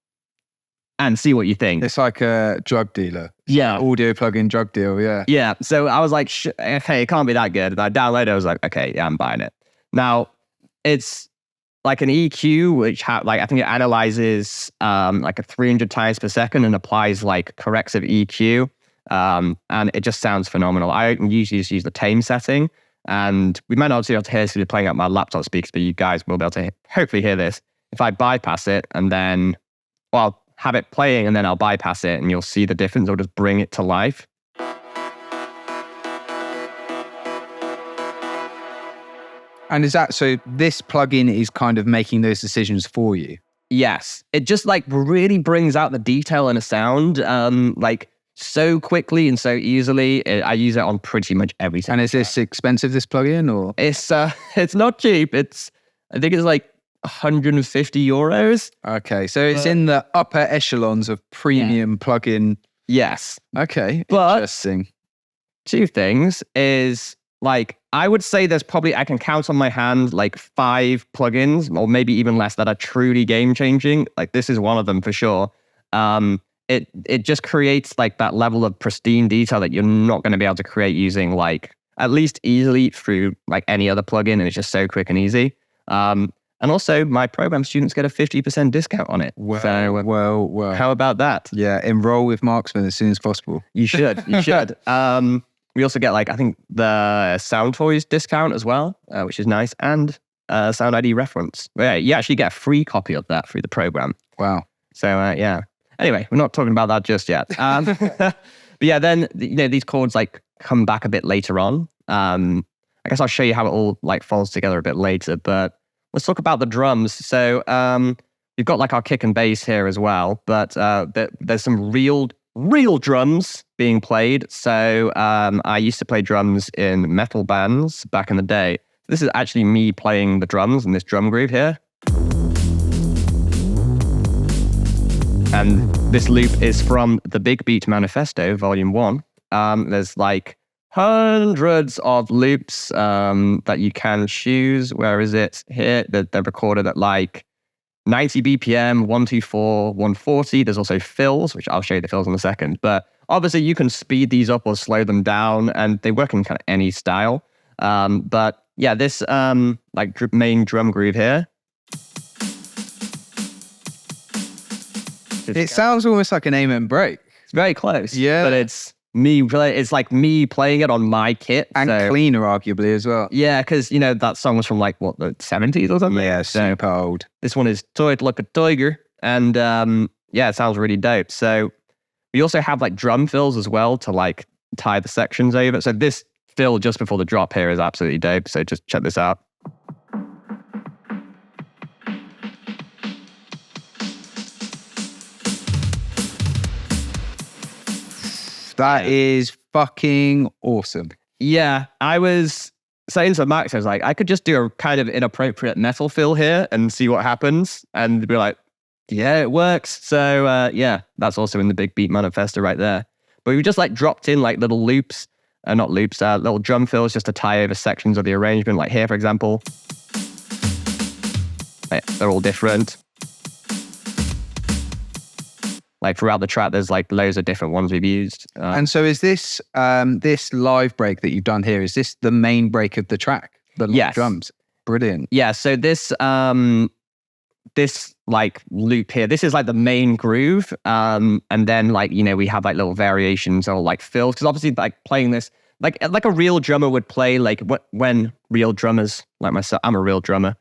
and see what you think. It's like a drug dealer. Yeah. Audio plugin drug deal, yeah. Yeah, so I was like, okay, it can't be that good. And I downloaded it, I was like, okay, yeah, I'm buying it. Now, it's like an EQ, which I think it analyzes like a 300 times per second and applies like corrective EQ. And it just sounds phenomenal. I usually just use the tame setting. And we might not be able to hear this because we're playing out my laptop speakers, but you guys will be able to hopefully hear this. If I bypass it and then, I'll have it playing and then I'll bypass it and you'll see the difference. I'll just bring it to life. And is that, so this plugin is kind of making those decisions for you? Yes. It just like really brings out the detail in a sound like so quickly and so easily. I use it on pretty much everything. And is this expensive, this plugin, or? It's not cheap. I think it's like 150 euros. Okay, so it's in the upper echelons of premium plugin. Yes. Okay, but interesting. Two things is like, I would say there's probably, I can count on my hand like 5 plugins or maybe even less that are truly game changing. Like this is one of them for sure. It just creates like that level of pristine detail that you're not going to be able to create using like at least easily through like any other plugin, and it's just so quick and easy. And also, my program students get a 50% discount on it. Well, so, how about that? Yeah, enroll with Marksman as soon as possible. You should. You should. We also get, like, I think the Sound Toys discount as well, which is nice, and Sound ID reference. Yeah, you actually get a free copy of that through the program. Wow. So, yeah. Anyway, we're not talking about that just yet. But yeah, then, these chords, like, come back a bit later on. I guess I'll show you how it all, like, falls together a bit later, but let's talk about the drums. So you've got like our kick and bass here as well, but there's some real drums being played. So I used to play drums in metal bands back in the day. This is actually me playing the drums in this drum groove here. And this loop is from the Big Beat Manifesto, Volume 1. There's like hundreds of loops that you can choose. Where is it? Here, they're recorded at like 90 BPM, 124, 140. There's also fills, which I'll show you the fills in a second. But obviously you can speed these up or slow them down, and they work in kind of any style. But yeah, this main drum groove here. It sounds almost like an aim and break. It's very close. Yeah. But it's like me playing it on my kit. And cleaner, arguably, as well. Yeah, because, that song was from the 70s or something? Yeah, super old. This one is Toy Like a Tiger. And it sounds really dope. So we also have drum fills as well to tie the sections over. So this fill just before the drop here is absolutely dope. So just check this out. That is fucking awesome. Yeah, I was saying to Max, I was like, I could just do a kind of inappropriate metal fill here and see what happens. And be like, yeah, it works. So that's also in the Big Beat Manifesto right there. But we just dropped in little loops, not loops, little drum fills just to tie over sections of the arrangement. Like here, for example. They're all different. Throughout the track, there's loads of different ones we've used. And so is this this live break that you've done here, is this the main break of the track? The live drums? Brilliant. Yeah, so this loop here, this is the main groove. And then we have little variations or fills. Because obviously playing this, like a real drummer would play when real drummers like myself, I'm a real drummer,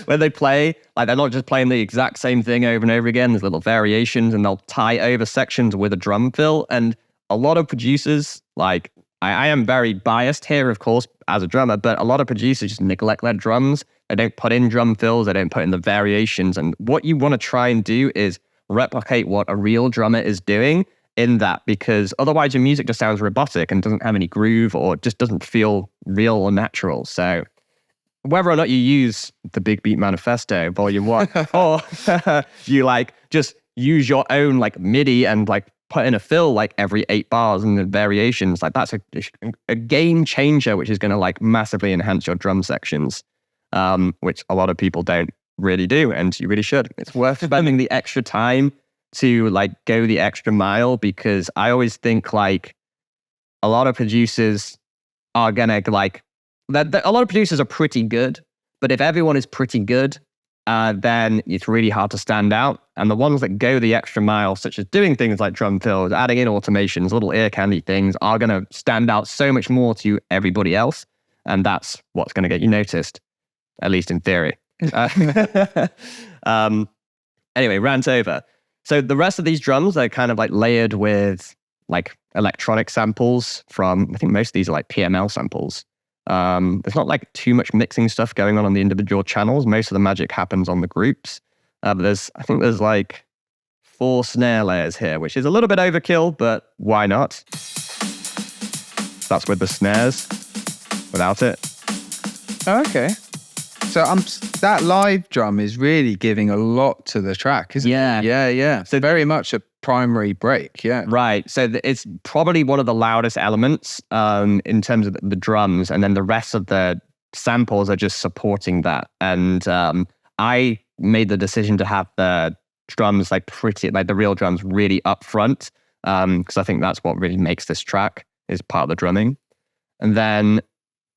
when they play, they're not just playing the exact same thing over and over again. There's little variations and they'll tie over sections with a drum fill. And a lot of producers, I am very biased here, of course, as a drummer, but a lot of producers just neglect their drums. They don't put in drum fills, they don't put in the variations. And what you want to try and do is replicate what a real drummer is doing in that, because otherwise your music just sounds robotic and doesn't have any groove or just doesn't feel real or natural. So whether or not you use the Big Beat Manifesto Volume 1 or you just use your own MIDI and put in a fill every 8 bars and the variations, that's a game changer, which is going to massively enhance your drum sections, which a lot of people don't really do, and you really should. It's worth spending the extra time to go the extra mile, because I always think a lot of producers are gonna a lot of producers are pretty good, but if everyone is pretty good, then it's really hard to stand out. And the ones that go the extra mile, such as doing things like drum fills, adding in automations, little ear candy things, are gonna stand out so much more to everybody else, and that's what's gonna get you noticed, at least in theory. Anyway, rant over. So the rest of these drums are kind of layered with electronic samples from, I think most of these are PML samples. There's not too much mixing stuff going on the individual channels. Most of the magic happens on the groups. But I think there's 4 snare layers here, which is a little bit overkill, but why not? That's with the snares. Without it. Oh, okay. So that live drum is really giving a lot to the track, isn't it? Yeah. So very much a primary break, yeah. Right. So it's probably one of the loudest elements in terms of the drums, and then the rest of the samples are just supporting that. And I made the decision to have the drums the real drums really up front, because I think that's what really makes this track, is part of the drumming. And then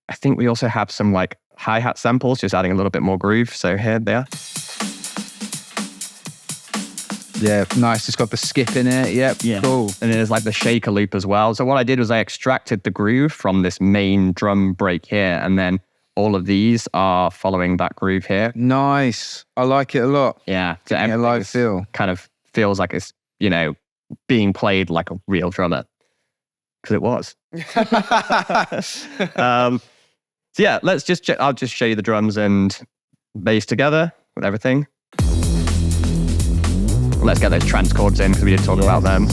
I think we also have some hi-hat samples, just adding a little bit more groove. So here they are. Yeah, nice. It's got the skip in it. Yep, yeah. Cool. And there's the shaker loop as well. So what I did was I extracted the groove from this main drum break here, and then all of these are following that groove here. Nice. I like it a lot. Yeah. So a live feel. Kind of feels like it's, being played like a real drummer. Because it was. So yeah, I'll just show you the drums and bass together with everything. Let's get those trance chords in, because we did talk about them.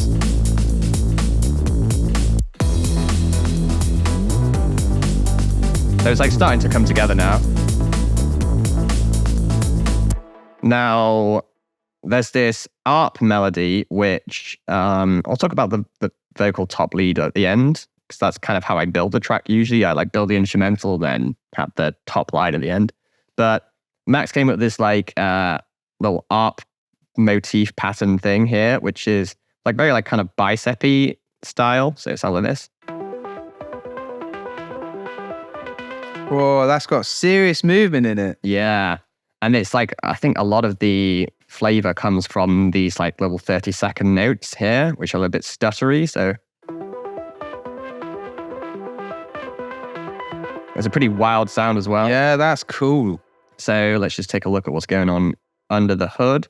So it's starting to come together now. Now, there's this ARP melody, which I'll talk about the vocal top lead at the end, because that's kind of how I build the track usually. I build the instrumental, then have the top line at the end. But Max came up with this like little ARP motif pattern thing here, which is like very like kind of bicep-y style. So it sounds like this. Whoa, that's got serious movement in it. Yeah. And it's like, I think a lot of the flavor comes from these like little 30-second notes here, which are a bit stuttery. So it's a pretty wild sound as well. Yeah, that's cool. So let's just take a look at what's going on under the hood.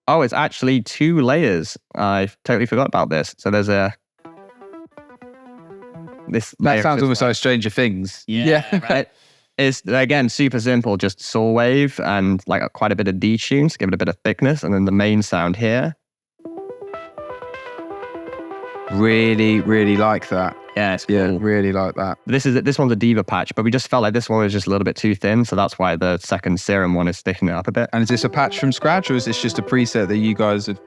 Oh, it's actually 2 layers. I totally forgot about this. So there's this That sounds almost like Stranger Things. Yeah. Right. It's, again, super simple, just saw wave and like quite a bit of detune to give it a bit of thickness. And then the main sound here. Really, really like that. Yeah, it's cool. Yeah, really like that. This one's a diva patch, but we just felt like this one was just a little bit too thin. So that's why the second serum one is sticking it up a bit. And is this a patch from scratch, or is this just a preset that you guys have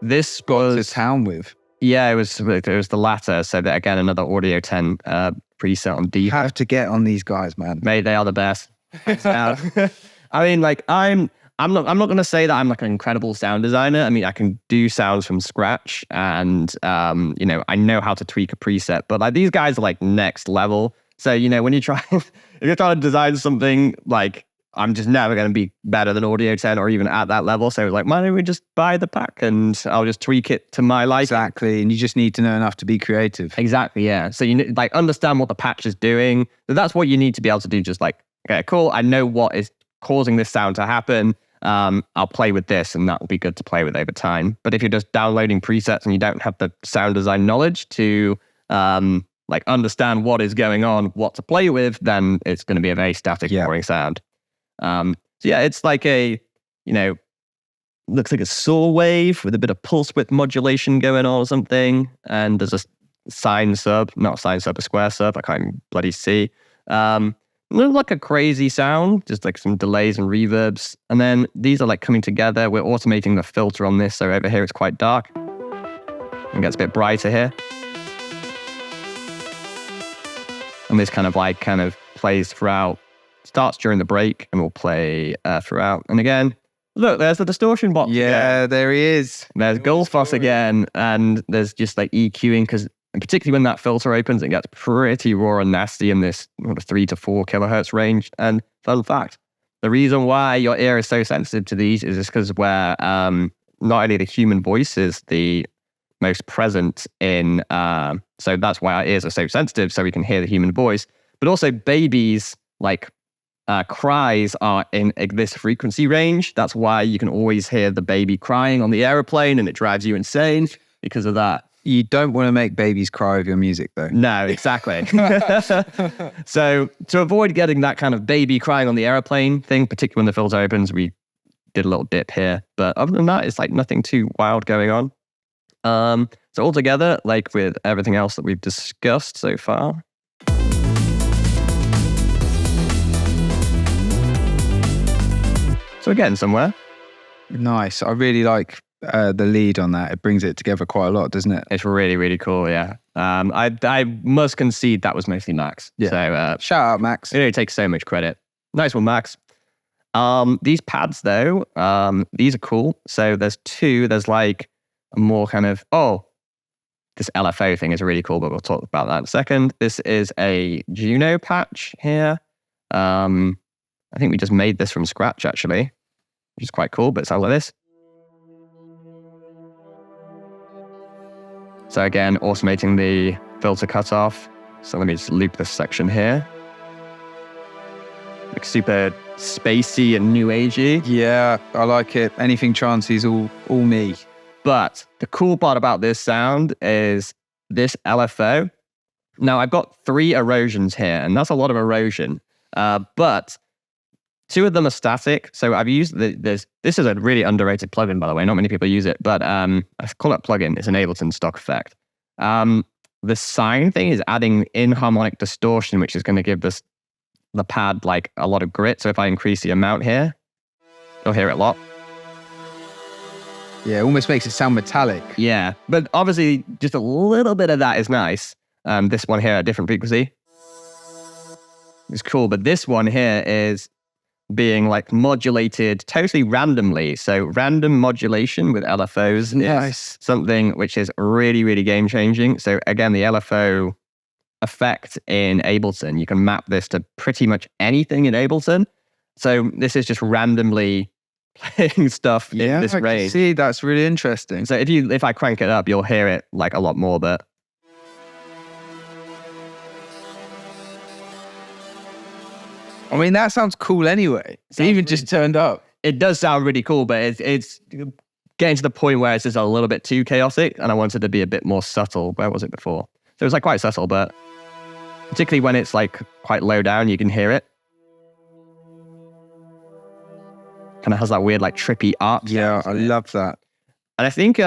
This got was to town with? Yeah, it was the latter. So that, again, another Audio 10 preset on D. Have to get on these guys, man. Mate, they are the best. I mean, like I'm not going to say that I'm like an incredible sound designer. I mean, I can do sounds from scratch, and you know, I know how to tweak a preset. But like these guys are like next level. So you know, when you try, if you're trying to design something, like I'm just never going to be better than Audio 10 or even at that level. So like, why don't we just buy the pack and I'll just tweak it to my liking. Exactly. And you just need to know enough to be creative. Exactly, yeah. So you like understand what the patch is doing. That's what you need to be able to do. Just like, okay, cool. I know what is causing this sound to happen. I'll play with this and that will be good to play with over time. But if you're just downloading presets and you don't have the sound design knowledge to like understand what is going on, what to play with, then it's going to be a very static, boring sound. So yeah, it's like a, you know, looks like a saw wave with a bit of pulse width modulation going on or something. And there's a sine sub, not a sine sub, a square sub. I can't even bloody see. Looks like a crazy sound, just like some delays and reverbs. And then these are like coming together. We're automating the filter on this. So over here, it's quite dark. It gets a bit brighter here. And this kind of plays throughout. Starts during the break and will play throughout. And again, look, there's the distortion box. Yeah, there he is. There's Goldfoss again. And there's just like EQing, because particularly when that filter opens, it gets pretty raw and nasty in this 3 to 4 kilohertz range. And fun fact, the reason why your ear is so sensitive to these is just because where not only the human voice is the most present in, so that's why our ears are so sensitive, so we can hear the human voice, but also babies, like, cries are in this frequency range. That's why you can always hear the baby crying on the aeroplane, and it drives you insane because of that. You don't want to make babies cry with your music, though. No, exactly. So to avoid getting that kind of baby crying on the aeroplane thing, particularly when the filter opens, we did a little dip here. But other than that, it's like nothing too wild going on. So altogether, like with everything else that we've discussed so far, so we're getting somewhere. Nice. I really like the lead on that. It brings it together quite a lot, doesn't it? It's really, really cool, yeah. I must concede that was mostly Max. Yeah. So shout out, Max. it really takes so much credit. Nice one, Max. These pads, though, these are cool. So there's 2. There's like a more kind of, this LFO thing is really cool, but we'll talk about that in a second. This is a Juno patch here. I think we just made this from scratch, actually, which is quite cool, but it sounds like this. So again, automating the filter cutoff. So let me just loop this section here. Like super spacey and new agey. Yeah, I like it. Anything trancy's all me. But the cool part about this sound is this LFO. Now I've got 3 erosions here, and that's a lot of erosion. But 2 of them are static. So I've used this is a really underrated plugin, by the way. Not many people use it, but I call it plugin. It's an Ableton stock effect. The sine thing is adding inharmonic distortion, which is going to give the pad like a lot of grit. So if I increase the amount here, you'll hear it a lot. Yeah, it almost makes it sound metallic. Yeah, but obviously just a little bit of that is nice. This one here, a different frequency. It's cool, but this one here is being like modulated totally randomly. So random modulation with LFOs is something which is really, really game changing. So again, the LFO effect in Ableton, you can map this to pretty much anything in Ableton. So this is just randomly playing stuff in this range. See, that's really interesting. So if I crank it up, you'll hear it like a lot more, but I mean, that sounds cool anyway. It's even just turned up. It does sound really cool, but it's getting to the point where it's just a little bit too chaotic, and I wanted to be a bit more subtle. Where was it before? So it was like quite subtle, but particularly when it's like quite low down, you can hear it. Kind of has that weird like trippy arc. Yeah, I love that. And I think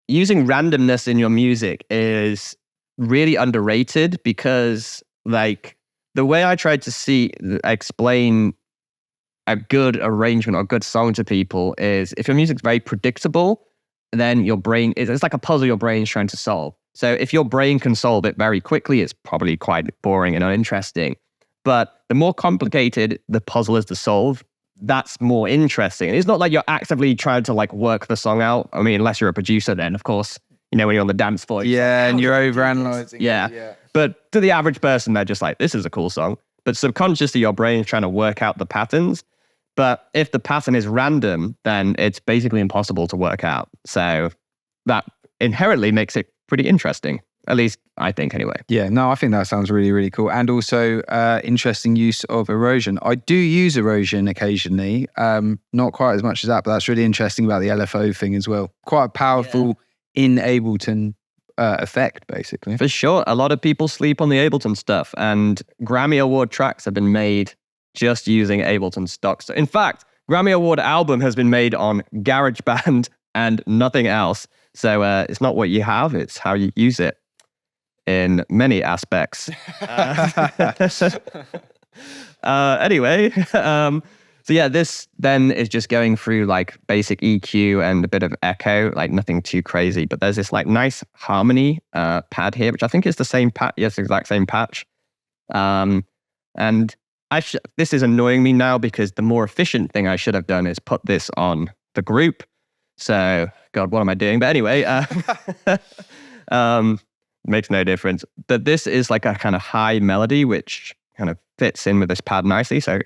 using randomness in your music is really underrated, because like the way I tried to explain a good arrangement or a good song to people is, if your music's very predictable, then your brain, it's like a puzzle your brain's trying to solve. So if your brain can solve it very quickly, it's probably quite boring and uninteresting. But the more complicated the puzzle is to solve, that's more interesting. And it's not like you're actively trying to like work the song out. I mean, unless you're a producer, then of course, you know, when you're on the dance floor. Yeah, and you're overanalyzing. Yeah. But to the average person, they're just like, this is a cool song. But subconsciously, your brain is trying to work out the patterns. But if the pattern is random, then it's basically impossible to work out. So that inherently makes it pretty interesting. At least I think anyway. Yeah, no, I think that sounds really, really cool. And also interesting use of erosion. I do use erosion occasionally, not quite as much as that, but that's really interesting about the LFO thing as well. Quite a powerful in Ableton effect, basically. For sure. A lot of people sleep on the Ableton stuff, and Grammy Award tracks have been made just using Ableton stock. So in fact, Grammy Award album has been made on GarageBand and nothing else. So it's not what you have, it's how you use it in many aspects. Anyway, so yeah, this then is just going through like basic EQ and a bit of echo, like nothing too crazy. But there's this like nice harmony pad here, which I think is the same patch. Yes, exact same patch. And this is annoying me now, because the more efficient thing I should have done is put this on the group. So, God, what am I doing? But anyway, makes no difference. But this is like a kind of high melody, which kind of fits in with this pad nicely. So,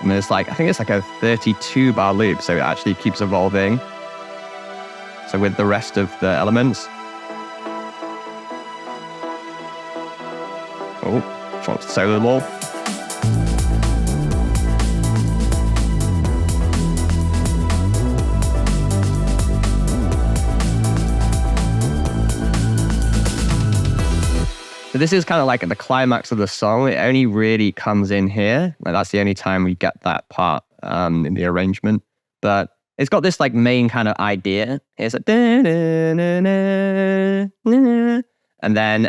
and there's like, I think it's like a 32 bar loop. So it actually keeps evolving. So with the rest of the elements. Oh, wants to solo them all. So this is kind of like at the climax of the song. It only really comes in here. Like that's the only time we get that part in the arrangement. But it's got this like main kind of idea. It's like, and then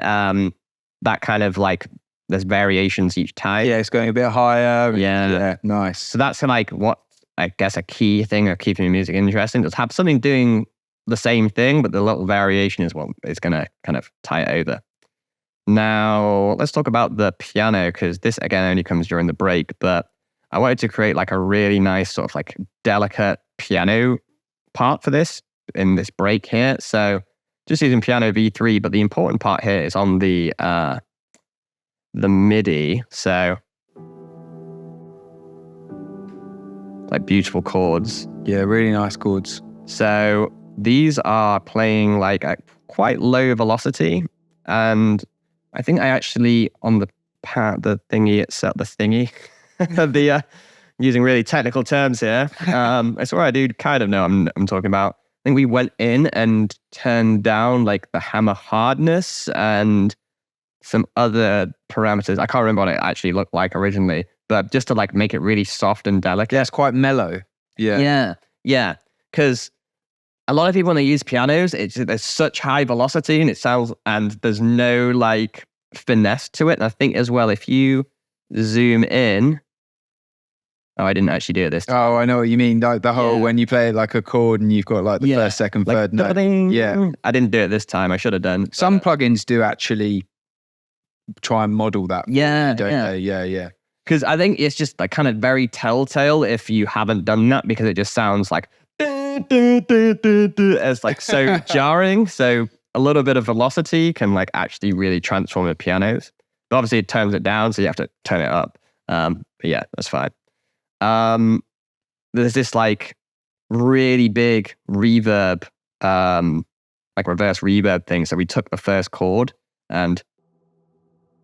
that kind of like, there's variations each time. Yeah, it's going a bit higher. Yeah, nice. So that's like what I guess a key thing of keeping the music interesting. Just have something doing the same thing, but the little variation is what is going to kind of tie it over. Now, let's talk about the piano, because this, again, only comes during the break, but I wanted to create like a really nice sort of like delicate piano part for this in this break here. So just using piano V3, but the important part here is on the MIDI. So like beautiful chords. Yeah, really nice chords. So these are playing like at quite low velocity, and I think I actually on the thingy itself, using really technical terms here. I swear I do kind of know I'm talking about. I think we went in and turned down like the hammer hardness and some other parameters. I can't remember what it actually looked like originally, but just to like make it really soft and delicate. Yeah, it's quite mellow. Yeah. Because a lot of people when they use pianos, there's such high velocity and there's no like finesse to it. And I think as well, if you zoom in, Oh, I didn't actually do it this time. Oh, I know what you mean. Like the whole when you play it like a chord and you've got like the first, second, like, third note. Yeah. I didn't do it this time. I should have done. Some plugins do actually try and model that. Yeah, Don't they? Yeah. Because I think it's just like kind of very telltale if you haven't done that, because it just sounds like it's like so jarring. So a little bit of velocity can like actually really transform the pianos. But obviously it turns it down, so you have to turn it up. But yeah, that's fine. There's this like really big reverb, like reverse reverb thing. So we took the first chord and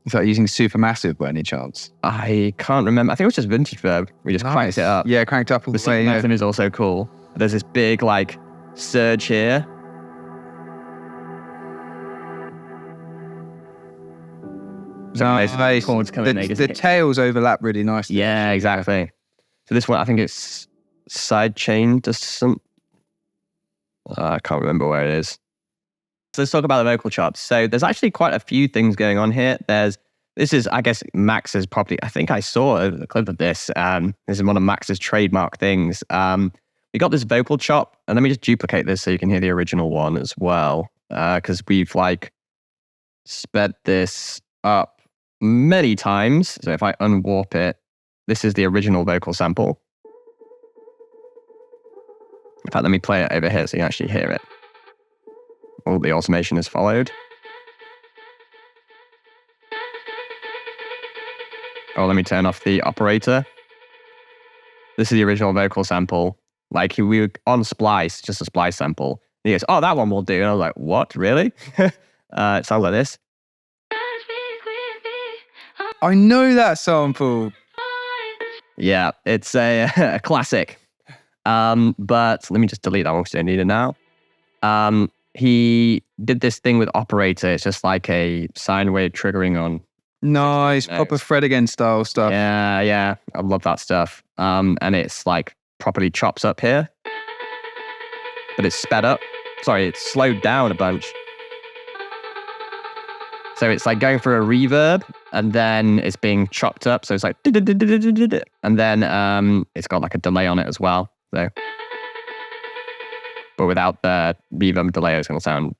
is that using Supermassive by any chance? I can't remember. I think it was just vintage verb. We just cranked it up. Yeah, cranked up all the way. The is also cool. There's this big like surge here. Nice. Chords coming the tails overlap really nicely. Yeah, exactly. So this one, I think it's sidechained to some. I can't remember where it is. So let's talk about the vocal chops. So there's actually quite a few things going on here. This is, I guess, Max's property. I think I saw a clip of this. This is one of Max's trademark things. We got this vocal chop, and let me just duplicate this so you can hear the original one as well. Because we've like sped this up many times. So if I unwarp it, this is the original vocal sample. In fact, let me play it over here so you can actually hear it. All the automation is followed. Oh, let me turn off the operator. This is the original vocal sample. Like we were on Splice, just a Splice sample. And he goes, oh, that one will do. And I was like, what, really? It sounds like this. I know that sample. Yeah, it's a classic. But let me just delete that one because I don't need it now. He did this thing with operator. It's just like a sine wave triggering on. Nice, proper Fred again style stuff. Yeah, I love that stuff. And it's like properly chops up here, but it's sped up. Sorry, it's slowed down a bunch. So it's like going through a reverb, and then it's being chopped up. So it's like, and then it's got like a delay on it as well. So, but without the reverb delay, it's going to sound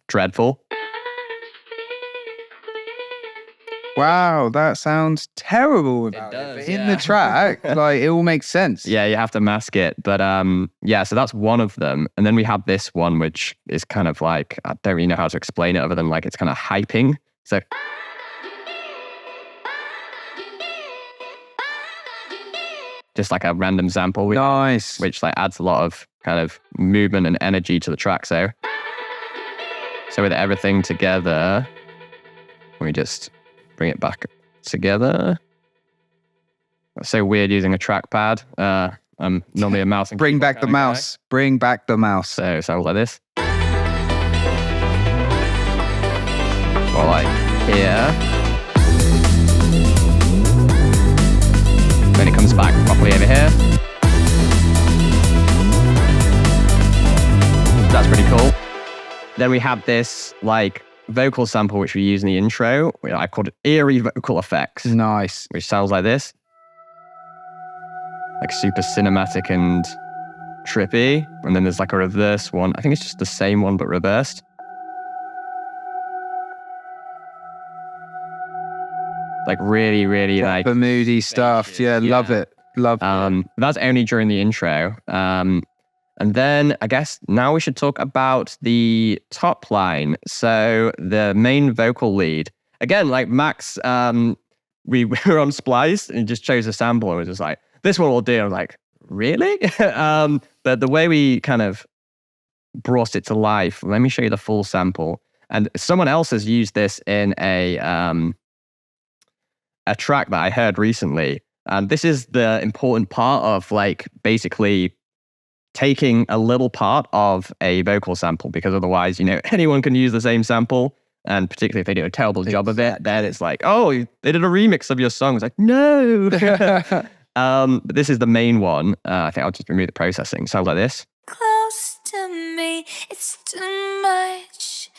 dreadful. Wow, that sounds terrible without it. In the track, like it all makes sense. Yeah, you have to mask it. But yeah, so that's one of them. And then we have this one, which is kind of like, I don't really know how to explain it other than like it's kind of hyping. So just like a random sample. Nice. Which like adds a lot of kind of movement and energy to the track. So with everything together, let me just bring it back together. That's so weird using a trackpad. I'm normally a mouse. And Bring back the mouse. Guy. Bring back the mouse. So it sounds like this. Or like here. Then it comes back properly over here. That's pretty cool. Then we have this like vocal sample which we use in the intro. I called it eerie vocal effects. Nice. Which sounds like this. Like super cinematic and trippy. And then there's like a reverse one. I think it's just the same one but reversed. Like really, really like moody stuff. Yeah, love it. Love it. That's only during the intro. And then I guess now we should talk about the top line. So the main vocal lead. Again, like Max, we were on Splice and he just chose a sample and was just like, this one will do. I was like, really? But the way we kind of brought it to life, let me show you the full sample. And someone else has used this in a track that I heard recently. And this is the important part of like basically taking a little part of a vocal sample, because otherwise, you know, anyone can use the same sample. And particularly if they do a terrible job of it, then it's like, oh, they did a remix of your song. It's like, no. But this is the main one. I think I'll just remove the processing. Sounds like this. Close to me, it's too much.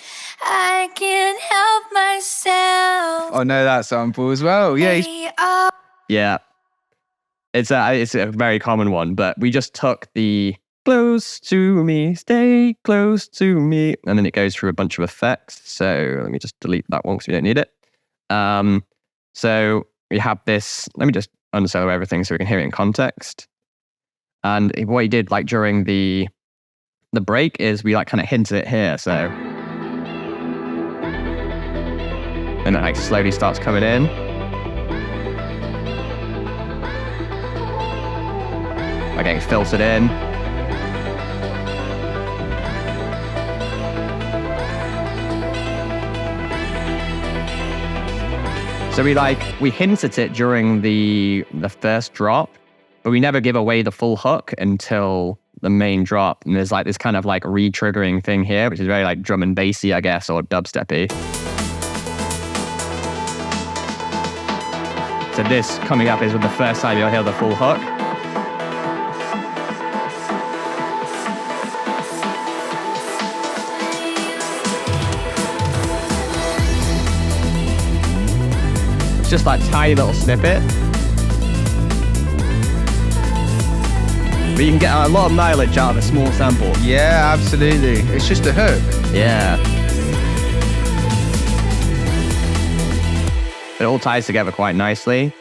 I can't help myself. I know that sample as well. Yeah. Yeah. It's a very common one, but we just took the close to me, stay close to me, and then it goes through a bunch of effects. So let me just delete that one because we don't need it. So we have this. Let me just unsolo everything so we can hear it in context. And what he did like during the break is we like kind of hinted it here. So and it like slowly starts coming in. Like getting filtered in. So we hint at it during the first drop, but we never give away the full hook until the main drop. And there's like this kind of like re-triggering thing here, which is very like drum and bassy, I guess, or dubsteppy. So this coming up is with the first time you'll hear the full hook. Just that tiny little snippet. But you can get a lot of mileage out of a small sample. Yeah, absolutely. It's just a hook. Yeah. It all ties together quite nicely.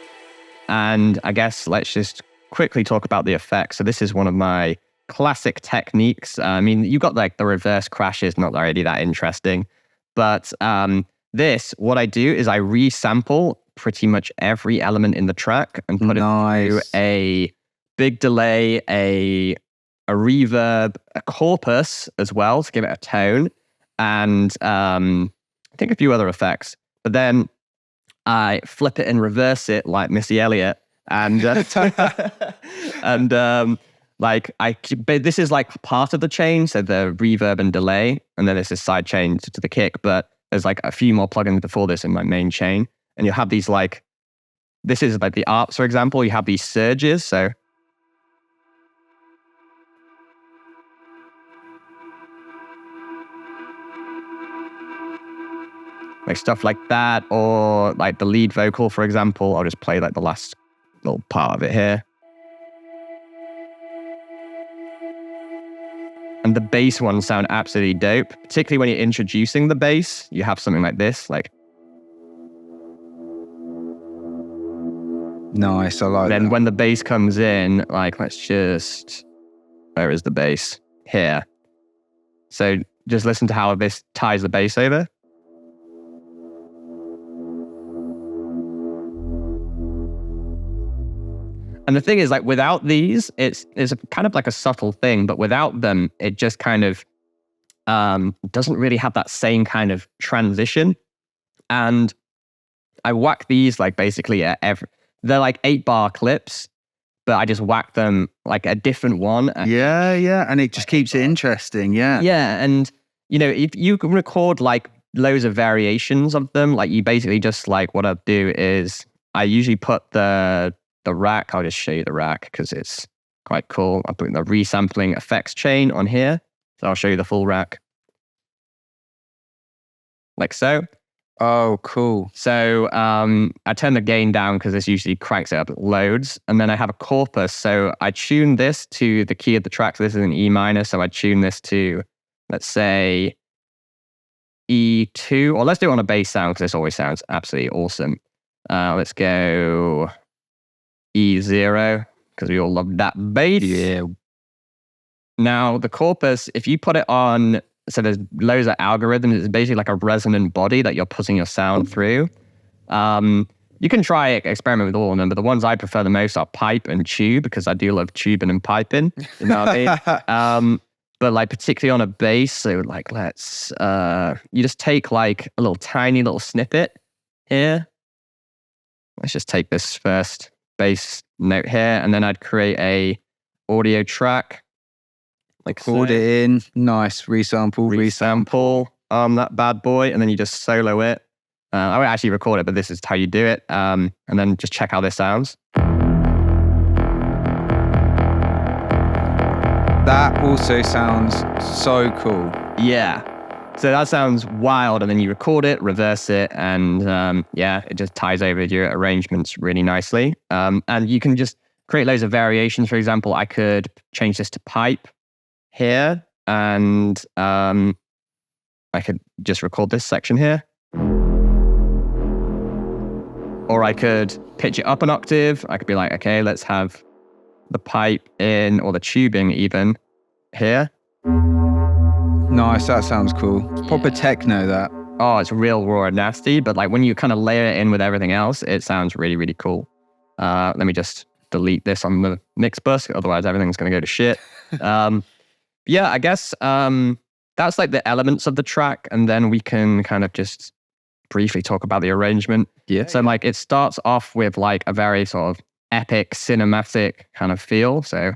And I guess let's just quickly talk about the effects. So this is one of my classic techniques. I mean, you've got like the reverse crashes, not really that interesting. But what I do is I resample pretty much every element in the track and put it through a big delay, a reverb, a corpus as well to give it a tone, and I think a few other effects. But then I flip it and reverse it like Missy Elliott, and but this is like part of the chain, so the reverb and delay, and then there's this side chain to the kick. But there's like a few more plugins before this in my main chain. And you'll have these like, this is like the ARPs, for example, you have these surges. So like stuff like that, or like the lead vocal, for example. I'll just play like the last little part of it here. And the bass ones sound absolutely dope, particularly when you're introducing the bass. You have something like this, like. Nice, I like that. Then when the bass comes in, like, let's just, where is the bass? Here. So just listen to how this ties the bass over. And the thing is, like, without these, it's kind of like a subtle thing, but without them, it just kind of doesn't really have that same kind of transition. And I whack these, like, basically at they're like 8-bar clips, but I just whack them like a different one. Yeah. And it just keeps it interesting. Yeah. Yeah. And, you know, if you can record like loads of variations of them, like you basically just like, what I do is I usually put the rack. I'll just show you the rack because it's quite cool. I'll put the resampling effects chain on here. So I'll show you the full rack. Like so. Oh, cool. So I turn the gain down because this usually cranks it up loads. And then I have a corpus. So I tune this to the key of the track. So this is an E minor. So I tune this to, let's say, E2. Or let's do it on a bass sound because this always sounds absolutely awesome. Let's go E0 because we all love that bass. Yeah. Now, the corpus, if you put it on... So there's loads of algorithms. It's basically like a resonant body that you're putting your sound through. You can try experiment with all of them, but the ones I prefer the most are pipe and tube because I do love tubing and piping. You know what I mean? But like particularly on a bass, so like let's you just take like a little tiny little snippet here. Let's just take this first bass note here, and then I'd create a audio track. Like Record it in. Nice. Resample. That bad boy. And then you just solo it. I won't actually record it, but this is how you do it. And then just check how this sounds. That also sounds so cool. Yeah. So that sounds wild. And then you record it, reverse it. And it just ties over your arrangements really nicely. And you can just create loads of variations. For example, I could change this to pipe here, and I could just record this section here. Or I could pitch it up an octave. I could be like, okay, let's have the pipe in, or the tubing even, here. Nice, that sounds cool. Proper techno, that. Oh, it's real raw and nasty, but like when you kind of layer it in with everything else, it sounds really, really cool. Let me just delete this on the mix bus, otherwise everything's going to go to shit. Yeah, I guess that's like the elements of the track, and then we can kind of just briefly talk about the arrangement. Yeah. So like it starts off with like a very sort of epic cinematic kind of feel. So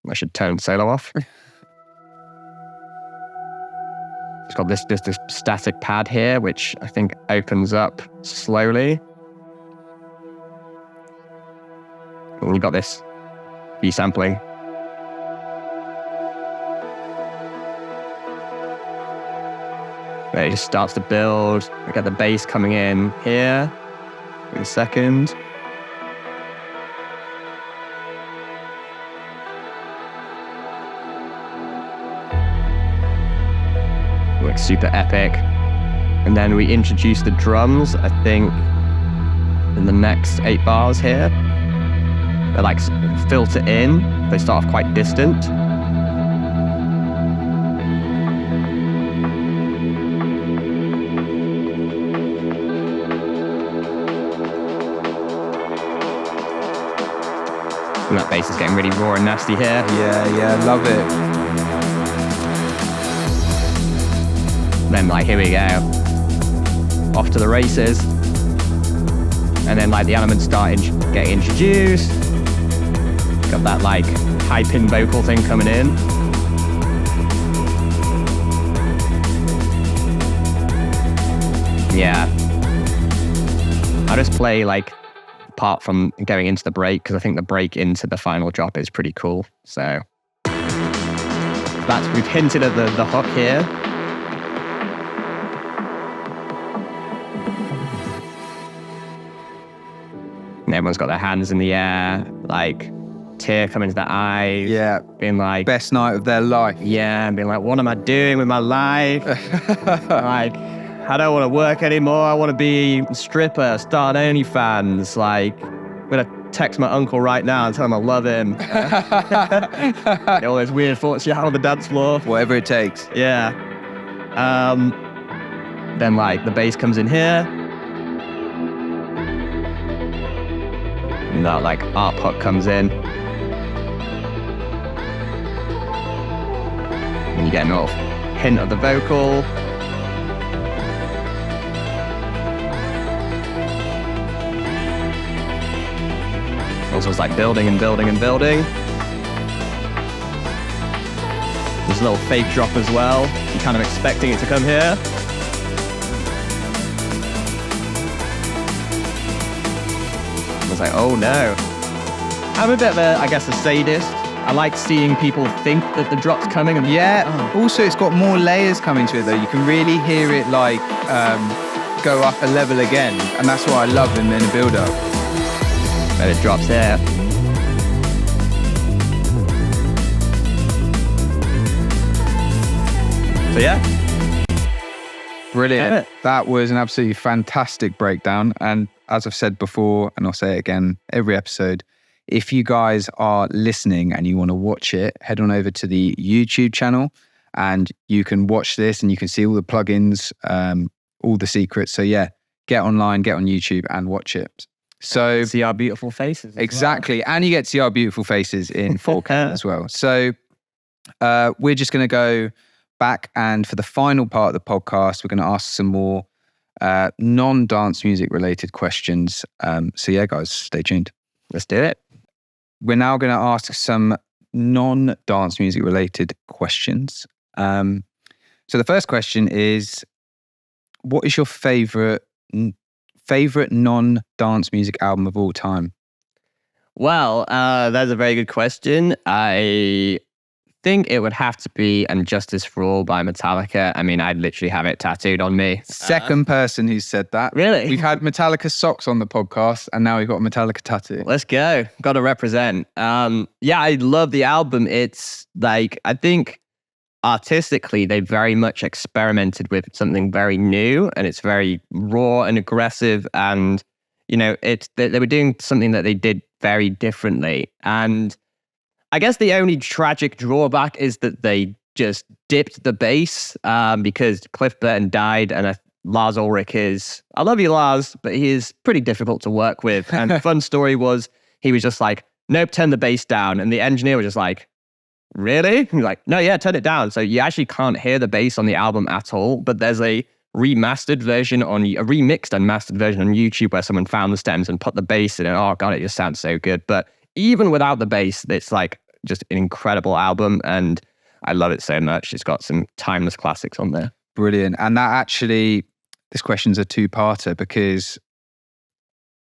I should turn solo off. It's got this static pad here, which I think opens up slowly. And you've got this resampling. It just starts to build. We get the bass coming in here in a second. Looks super epic. And then we introduce the drums, I think, in the next 8 bars here. They're like filter in. They start off quite distant. And that bass is getting really raw and nasty here. Yeah, love it. Then like, here we go. Off to the races. And then like the elements start getting introduced. Got that like high-pin vocal thing coming in. Yeah. I'll just play like apart from going into the break, because I think the break into the final drop is pretty cool. So we've hinted at the hook here. And everyone's got their hands in the air, like tear coming to their eyes. Yeah. Being like, best night of their life. Yeah, and being like, what am I doing with my life? Like, I don't want to work anymore. I want to be a stripper, start OnlyFans. Like, I'm going to text my uncle right now and tell him I love him. All those weird thoughts you have on the dance floor. Whatever it takes. Yeah. Then, like, the bass comes in here. And that, like, art pop comes in. And you get a little hint of the vocal. Also, it's like building and building and building. There's a little fake drop as well. You're kind of expecting it to come here. It's like, oh no. I'm a bit of a, I guess, a sadist. I like seeing people think that the drop's coming. And Also, it's got more layers coming to it though. You can really hear it like go up a level again. And that's what I love in the build-up. And it drops there. So yeah. Brilliant. Yeah. That was an absolutely fantastic breakdown. And as I've said before, and I'll say it again every episode, if you guys are listening and you want to watch it, head on over to the YouTube channel and you can watch this and you can see all the plugins, all the secrets. So yeah, get online, get on YouTube and watch it. So see our beautiful faces. Exactly. Well. And you get to see our beautiful faces in 4K as well. So we're just going to go back, and for the final part of the podcast, we're going to ask some more non-dance music related questions. So yeah, guys, stay tuned. Let's do it. We're now going to ask some non-dance music related questions. So the first question is, what is your favorite non-dance music album of all time? Well, that's a very good question. I think it would have to be And Justice for All by Metallica. I mean, I'd literally have it tattooed on me. Second person who's said that. Really? We've had Metallica socks on the podcast, and now we've got a Metallica tattoo. Let's go. Got to represent. Yeah, I love the album. It's like, I think artistically, they very much experimented with something very new, and it's very raw and aggressive. And, you know, they were doing something that they did very differently. And I guess the only tragic drawback is that they just dipped the bass because Cliff Burton died, and Lars Ulrich is, I love you, Lars, but he is pretty difficult to work with. And the fun story was he was just like, nope, turn the bass down. And the engineer was just like, really? He's like, no, yeah, turn it down. So you actually can't hear the bass on the album at all, but there's a remixed and mastered version on YouTube where someone found the stems and put the bass in, and oh god, it just sounds so good. But even without the bass, it's like just an incredible album, and I love it so much. It's got some timeless classics on there. Brilliant. And that actually, this question's a two-parter, because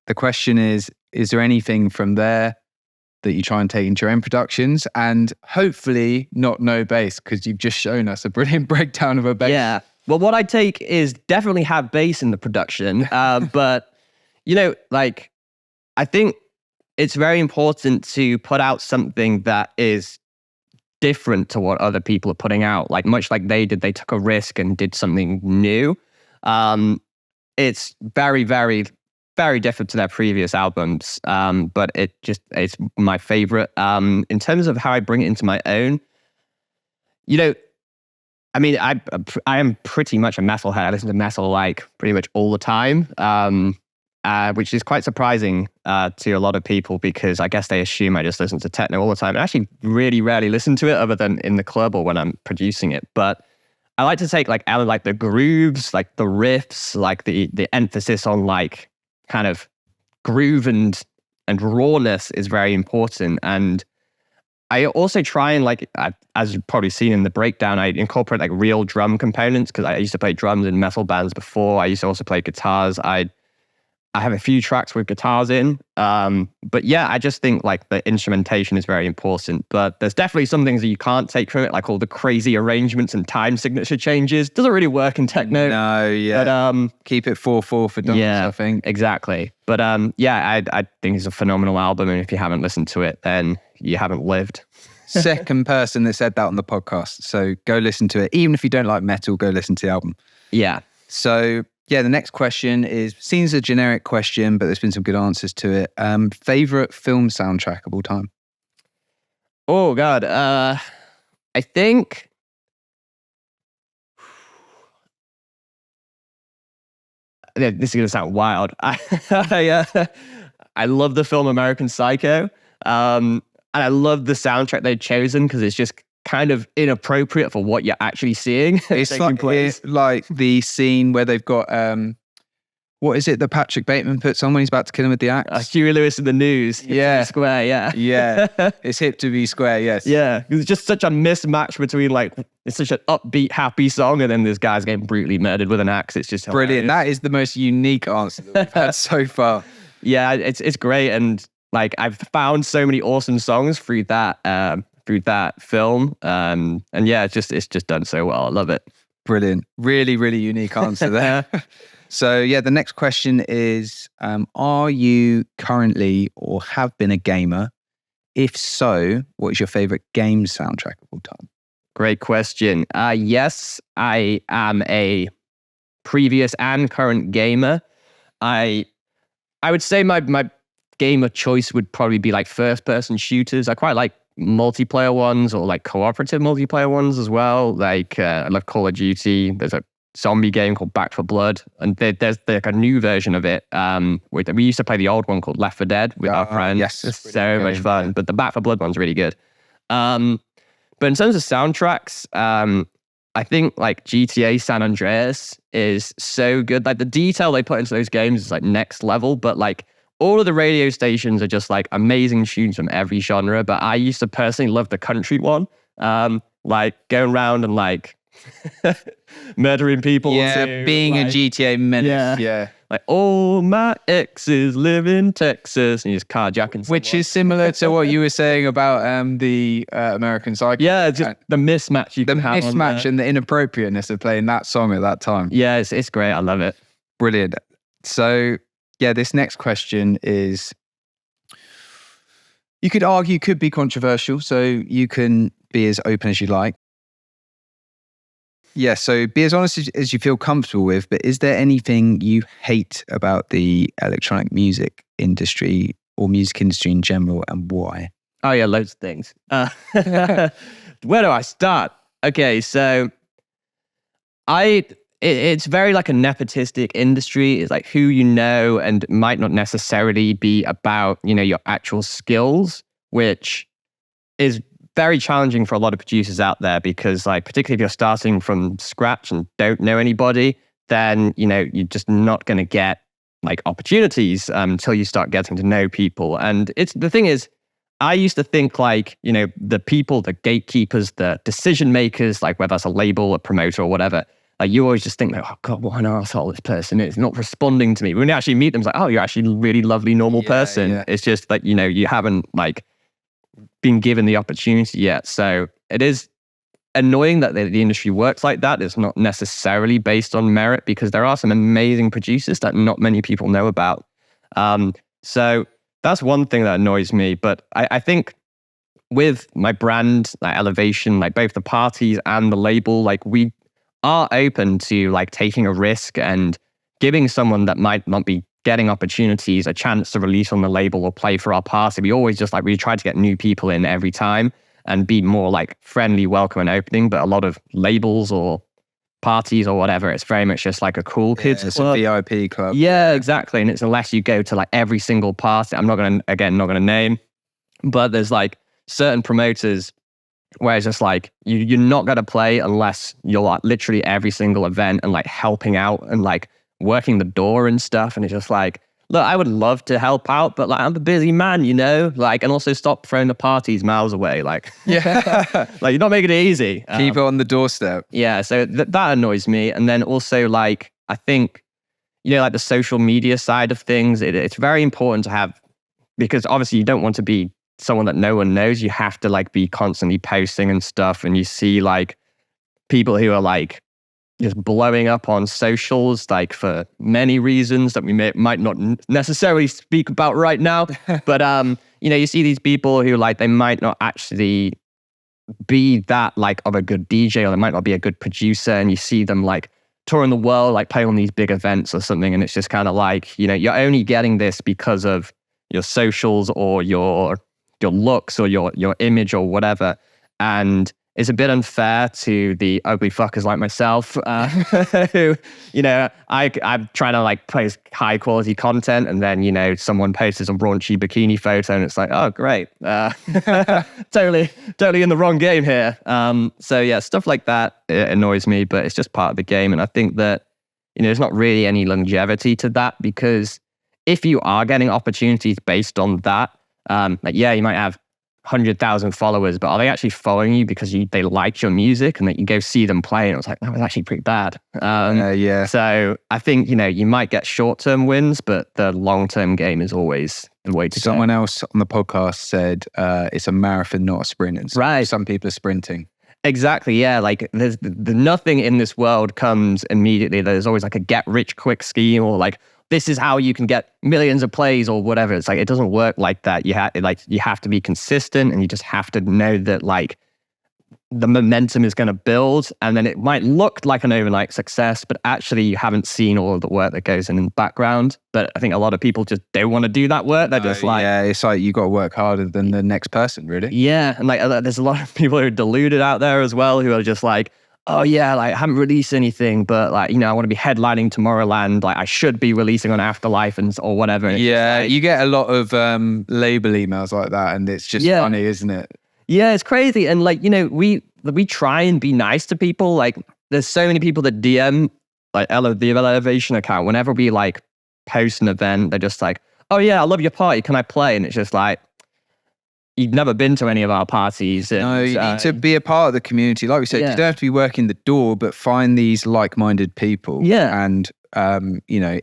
the question is there anything from there that you try and take into your own productions? And hopefully not no bass, because you've just shown us a brilliant breakdown of a bass. Yeah. Well, what I take is definitely have bass in the production. But, you know, like, I think it's very important to put out something that is different to what other people are putting out. Like, much like they did, they took a risk and did something new. It's very, very, very different to their previous albums. But it's my favorite. In terms of how I bring it into my own, you know, I mean, I am pretty much a metalhead. I listen to metal like pretty much all the time, which is quite surprising to a lot of people, because I guess they assume I just listen to techno all the time. I actually really rarely listen to it other than in the club or when I'm producing it. But I like to take like the grooves, like the riffs, like the emphasis on like kind of groove and rawness is very important. And I also try and like, as you've probably seen in the breakdown, I incorporate like real drum components, because I used to play drums in metal bands before. I used to also play guitars. I have a few tracks with guitars in. But yeah, I just think like the instrumentation is very important. But there's definitely some things that you can't take from it, like all the crazy arrangements and time signature changes. Doesn't really work in techno. No, yeah. But, keep it 4/4 for dance, yeah, I think. Exactly. But yeah, I think it's a phenomenal album. And if you haven't listened to it, then you haven't lived. Second person that said that on the podcast. So go listen to it. Even if you don't like metal, go listen to the album. Yeah. So yeah, the next question seems a generic question, but there's been some good answers to it. Favorite film soundtrack of all time? Oh God. I think this is gonna sound wild. I love the film American Psycho. And I love the soundtrack they've chosen, because it's just kind of inappropriate for what you're actually seeing. It's like the scene where they've got, what is it that Patrick Bateman puts on when he's about to kill him with the axe? Huey Lewis in the News. Yeah. Square, yeah. Yeah. It's hip to be square, yes. Yeah. It's just such a mismatch between like, it's such an upbeat, happy song, and then this guy's getting brutally murdered with an axe. It's just hilarious. Brilliant. That is the most unique answer that we've had so far. Yeah, it's great. And like, I've found so many awesome songs through that film. And yeah, it's just done so well. I love it. Brilliant. Really, really unique answer there. So yeah, the next question is, are you currently or have been a gamer? If so, what is your favorite game soundtrack of all time? Great question. Yes, I am a previous and current gamer. I would say my game of choice would probably be like first-person shooters. I quite like multiplayer ones, or like cooperative multiplayer ones as well. Like I love Call of Duty. There's a zombie game called Back 4 Blood, and there's like a new version of it. We used to play the old one called Left 4 Dead with our friends. Yes, it's so much fun. But the Back 4 Blood one's really good. But in terms of soundtracks, I think like GTA San Andreas is so good. Like the detail they put into those games is like next level. But like all of the radio stations are just like amazing tunes from every genre. But I used to personally love the country one. Like going around and like murdering people. Yeah, to, being a like, GTA menace. Yeah. Yeah. Like, all my exes live in Texas, and you're just carjacking Which someone. is similar to what you were saying about the American Psycho. Yeah, it's just the mismatch you the can have on mismatch there. and the inappropriateness of playing that song at that time. Yeah, it's great. I love it. Brilliant. So, yeah, this next question is, you could argue could be controversial, so you can be as open as you like. Yeah, so be as honest as you feel comfortable with, but is there anything you hate about the electronic music industry or music industry in general, and why? Oh yeah, loads of things. Where do I start? Okay, so it's very like a nepotistic industry. It's like who you know, and might not necessarily be about, your actual skills, which is very challenging for a lot of producers out there, because like, particularly if you're starting from scratch and don't know anybody, then, you're just not going to get like opportunities until you start getting to know people. And the thing is, I used to think like, the people, the gatekeepers, the decision makers, like whether that's a label, a promoter or whatever, like you always just think like, oh God, what an arsehole this person is, not responding to me. When you actually meet them, it's like, oh, you're actually a really lovely, normal person. Yeah. It's just like, you haven't like been given the opportunity yet. So it is annoying that the industry works like that. It's not necessarily based on merit, because there are some amazing producers that not many people know about. So that's one thing that annoys me. But I think with my brand, like Elevation, like both the parties and the label, like we are open to like taking a risk and giving someone that might not be getting opportunities a chance to release on the label or play for our party. We always just like, we try to get new people in every time and be more like friendly, welcome and opening. But a lot of labels or parties or whatever, it's very much just like a cool kids club. It's a VIP club. Yeah, exactly. And it's unless you go to like every single party, I'm not going to name, but there's like certain promoters where it's just like, you're not going to play unless you're like literally every single event and like helping out and like working the door and stuff. And it's just like, look, I would love to help out, but like I'm a busy man, like, and also stop throwing the parties miles away. Like, Yeah. like you're not making it easy. Keep it on the doorstep. Yeah. So that annoys me. And then also like, I think, like the social media side of things, it's very important to have, because obviously you don't want to be someone that no one knows. You have to like be constantly posting and stuff. And you see like people who are like just blowing up on socials, like for many reasons that we might not necessarily speak about right now. But, you see these people who like, they might not actually be that like of a good DJ, or they might not be a good producer. And you see them like touring the world, like playing on these big events or something. And it's just kind of like, you're only getting this because of your socials or your looks or your image or whatever. And it's a bit unfair to the ugly fuckers like myself, who, I'm trying to like post high quality content, and then, someone posts a raunchy bikini photo and it's like, oh, great. Totally in the wrong game here. So yeah, stuff like that, it annoys me, but it's just part of the game. And I think that, there's not really any longevity to that, because if you are getting opportunities based on that, like, yeah, you might have 100,000 followers, but are they actually following you because they like your music and that you go see them play and it's like, that was actually pretty bad. Yeah. So I think, you might get short-term wins, but the long-term game is always the way to go. Someone else on the podcast said it's a marathon, not a sprint. And right. Some people are sprinting. Exactly, yeah. Like there's nothing in this world comes immediately. There's always like a get-rich-quick scheme, or like, this is how you can get millions of plays or whatever. It's like, it doesn't work like that. You have to be consistent, and you just have to know that like the momentum is going to build, and then it might look like an overnight success, but actually you haven't seen all of the work that goes in the background. But I think a lot of people just don't want to do that work. They're just like, yeah, it's like you got to work harder than the next person, really. Yeah. And like, there's a lot of people who are deluded out there as well, who are just like, oh yeah, like I haven't released anything, but like, I want to be headlining Tomorrowland. Like I should be releasing on Afterlife or whatever. And yeah, like, you get a lot of label emails like that, and it's just funny, isn't it? Yeah, it's crazy. And like, we try and be nice to people. Like there's so many people that DM like the Elevation account whenever we like post an event. They're just like, oh yeah, I love your party. Can I play? And it's just like, you've never been to any of our parties. And, No, you need to be a part of the community. Like we said, Yeah. you don't have to be working the door, but find these like-minded people. Yeah. And,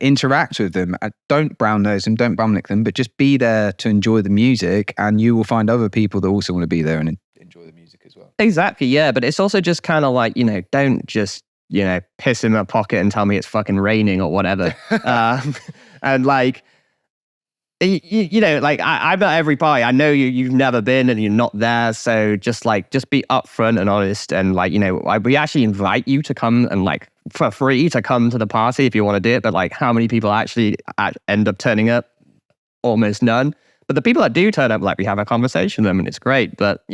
interact with them. Don't brown nose them, don't bum lick them, but just be there to enjoy the music, and you will find other people that also want to be there and enjoy the music as well. Exactly, yeah. But it's also just kind of like, don't just, piss in my pocket and tell me it's fucking raining or whatever. And like, I'm at every party. I know you've never been and you're not there. So just be upfront and honest. And we actually invite you to come and for free to come to the party if you want to do it. But how many people actually end up turning up? Almost none. But the people that do turn up, we have a conversation with them and it's great. But,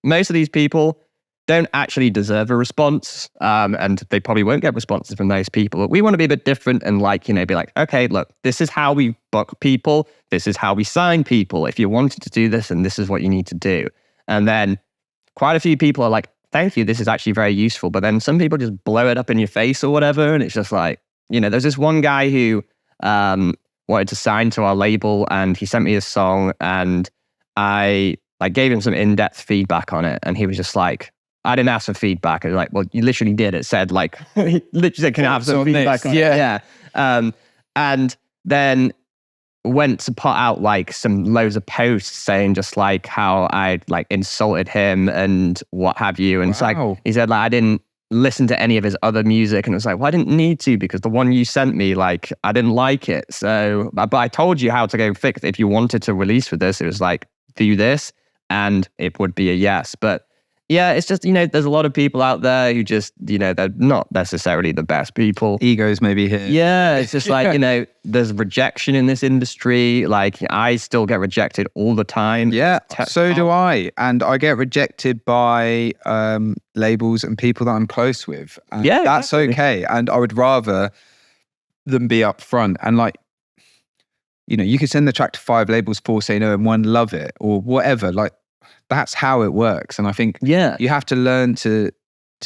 most of these people don't actually deserve a response. And they probably won't get responses from those people. But we want to be a bit different and be like, okay, look, this is how we book people. This is how we sign people. If you wanted to do this, and this is what you need to do. And then quite a few people are like, thank you, this is actually very useful. But then some people just blow it up in your face or whatever. And it's just like, there's this one guy who wanted to sign to our label, and he sent me a song, and I gave him some in-depth feedback on it. And he was just like, I didn't ask for feedback. I was like, well, you literally did. It said he literally said, can I have some feedback on it? Yeah. And then went to put out some loads of posts saying just how I insulted him and what have you. And wow. It's he said I didn't listen to any of his other music, and it was well, I didn't need to, because the one you sent me, I didn't like it. So, but I told you how to go fix it. If you wanted to release with this, it was do this, and it would be a yes. But yeah, it's just, there's a lot of people out there who just, they're not necessarily the best people. Egos maybe here. Yeah, it's just there's rejection in this industry. I still get rejected all the time. Yeah, so do I. And I get rejected by labels and people that I'm close with. And yeah, that's exactly. okay. And I would rather them be upfront and you could send the track to 5 labels, 4 say no, and 1 love it or whatever. That's how it works. And I think you have to learn to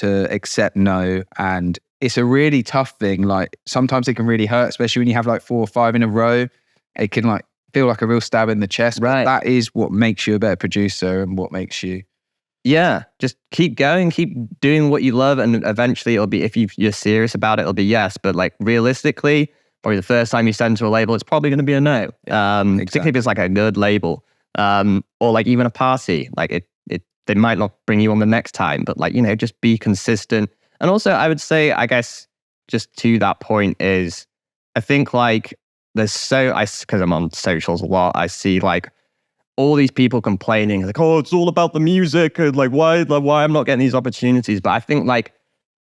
accept no. And it's a really tough thing. Sometimes it can really hurt, especially when you have 4 or 5 in a row. It can feel like a real stab in the chest. Right. But that is what makes you a better producer and what makes you. Yeah, just keep going, keep doing what you love. And eventually it'll be, if you're serious about it, it'll be yes. But realistically, probably the first time you send to a label, it's probably going to be a no. Exactly. Particularly if it's a good label. Or even a party, they might not bring you on the next time, but just be consistent. And also I would say, I guess, just to that point is, I think there's because I'm on socials a lot, I see all these people complaining oh, it's all about the music and why I'm not getting these opportunities. But I think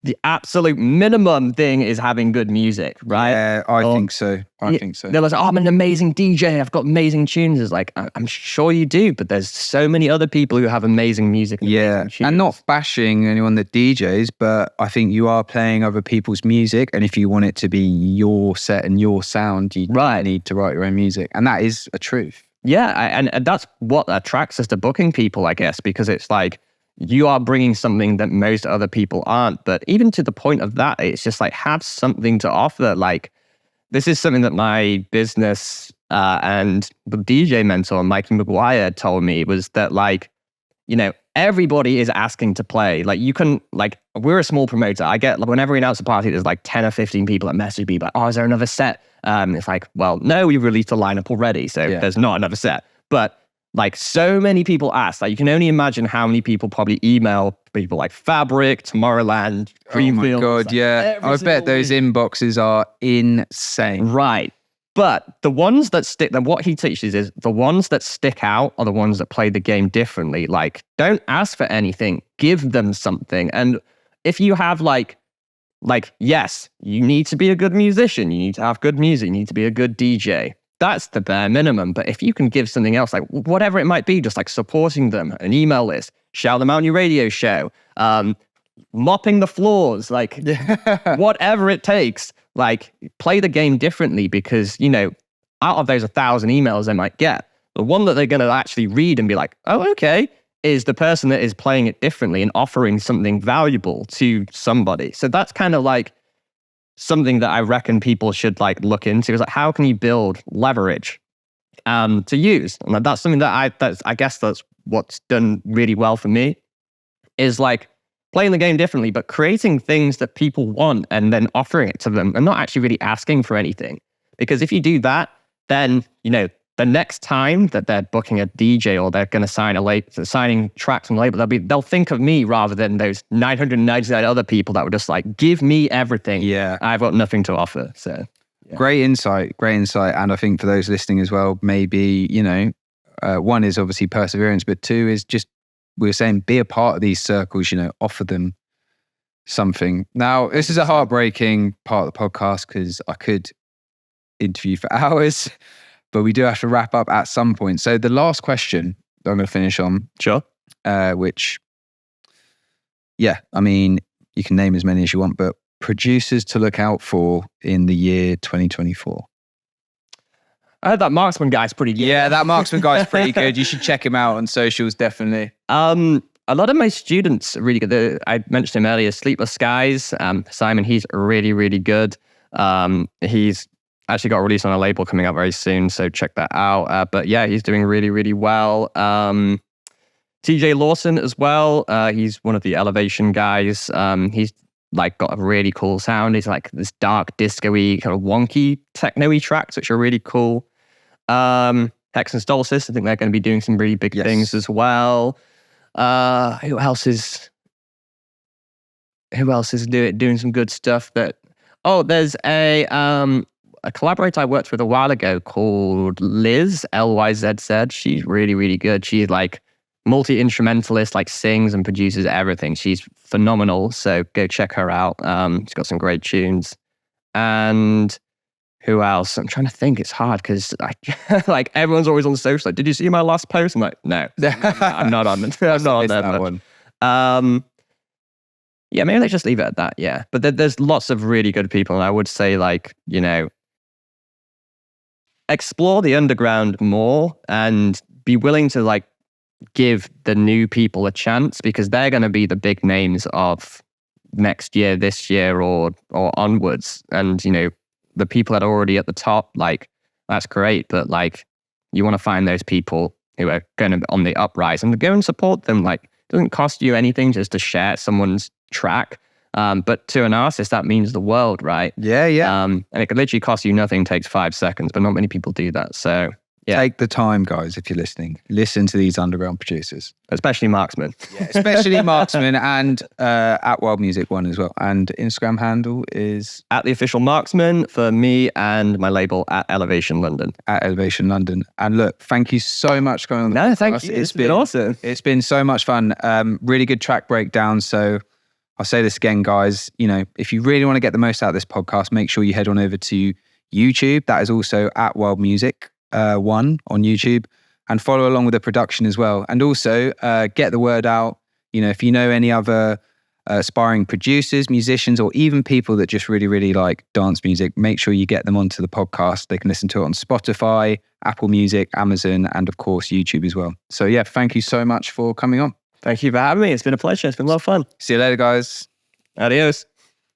the absolute minimum thing is having good music, right? Yeah, I think so. I think so. They're oh, I'm an amazing DJ. I've got amazing tunes. It's I'm sure you do, but there's so many other people who have amazing music. And amazing tunes. And not bashing anyone that DJs, but I think you are playing other people's music. And if you want it to be your set and your sound, you need to write your own music. And that is a truth. Yeah, and that's what attracts us to booking people, I guess, because it's you are bringing something that most other people aren't. But even to the point of that, it's just have something to offer. This is something that my business and the DJ mentor, Mikey McGuire, told me, was that everybody is asking to play. You can, we're a small promoter. I get, whenever we announce a party, there's 10 or 15 people that message me, oh, is there another set? It's well, no, we've released a lineup already, so there's not another set. But so many people ask, you can only imagine how many people probably email people like Fabric, Tomorrowland, Dreamfield. Oh my God, yeah. I bet those inboxes are insane. Right. But the ones that stick, then what he teaches is the ones that stick out are the ones that play the game differently. Don't ask for anything, give them something. And if you have yes, you need to be a good musician, you need to have good music, you need to be a good DJ. That's the bare minimum. But if you can give something else, whatever it might be, just supporting them, an email list, shout them out on your radio show, mopping the floors, whatever it takes, play the game differently, because, out of those 1,000 emails they might get, the one that they're going to actually read and be oh, okay, is the person that is playing it differently and offering something valuable to somebody. So that's kind of something that I reckon people should look into, is how can you build leverage to use. And that's something that I guess that's what's done really well for me, is like playing the game differently, but creating things that people want and then offering it to them and not actually really asking for anything. Because if you do that, then, the next time that they're booking a DJ or they're going to signing tracks from the label, they'll think of me rather than those 999 other people that were just like, give me everything. Yeah. I've got nothing to offer. So yeah. Great insight. And I think for those listening as well, maybe, one is obviously perseverance, but two is just, we were saying, be a part of these circles, offer them something. Now, this is a heartbreaking part of the podcast because I could interview for hours, but we do have to wrap up at some point. So the last question that I'm going to finish on, sure, which, yeah, I mean, you can name as many as you want, but producers to look out for in the year 2024. I heard that Marksman guy's pretty good. Yeah, that Marksman guy's pretty good. You should check him out on socials, definitely. A lot of my students are really good. I mentioned him earlier, Sleepless Skies. Simon, he's really, really good. He's actually got a release on a label coming out very soon, so check that out. But yeah, he's doing really, really well. TJ Lawson as well. He's one of the Elevation guys. He's like got a really cool sound. He's like this dark disco-y, kind of wonky techno-y tracks, which are really cool. Hex and Stolcis, I think they're going to be doing some really big things as well. Who else is doing some good stuff? There's a collaborator I worked with a while ago called Liz, LYZZ. She's really, really good. She's like multi-instrumentalist, like sings and produces everything. She's phenomenal. So go check her out. She's got some great tunes. And who else? I'm trying to think. It's hard because like everyone's always on the social. Like, did you see my last post? I'm like, no, I'm not on. I'm not on that one. Yeah, maybe let's just leave it at that. Yeah, but there's lots of really good people, and I would say like explore the underground more and be willing to like give the new people a chance, because they're going to be the big names of next year, this year, or onwards. And the people that are already at the top, like, that's great, but like you want to find those people who are going to be on the uprise and go and support them. Like, it doesn't cost you anything just to share someone's track, but to an artist that means the world, right? Yeah. And it could literally cost you nothing, takes 5 seconds, but not many people do that. So yeah. Take the time, guys, if you're listening. Listen to these underground producers. Especially Marksman. Yeah, especially Marksman, and at Wilde Music One as well. And Instagram handle is? At the official Marksman for me, and my label at Elevation London. At Elevation London. And look, thank you so much for coming on the podcast. Thank you. It's been awesome. It's been so much fun. Really good track breakdown. So I'll say this again, guys. If you really want to get the most out of this podcast, make sure you head on over to YouTube. That is also at Wilde Music One on YouTube, and follow along with the production as well. And also get the word out. If you know any other aspiring producers, musicians, or even people that just really, really like dance music, make sure you get them onto the podcast. They can listen to it on Spotify, Apple Music, Amazon, and of course YouTube as well. So yeah, thank you so much for coming on. Thank you for having me. It's been a pleasure. It's been a lot of fun. See you later, guys. Adios.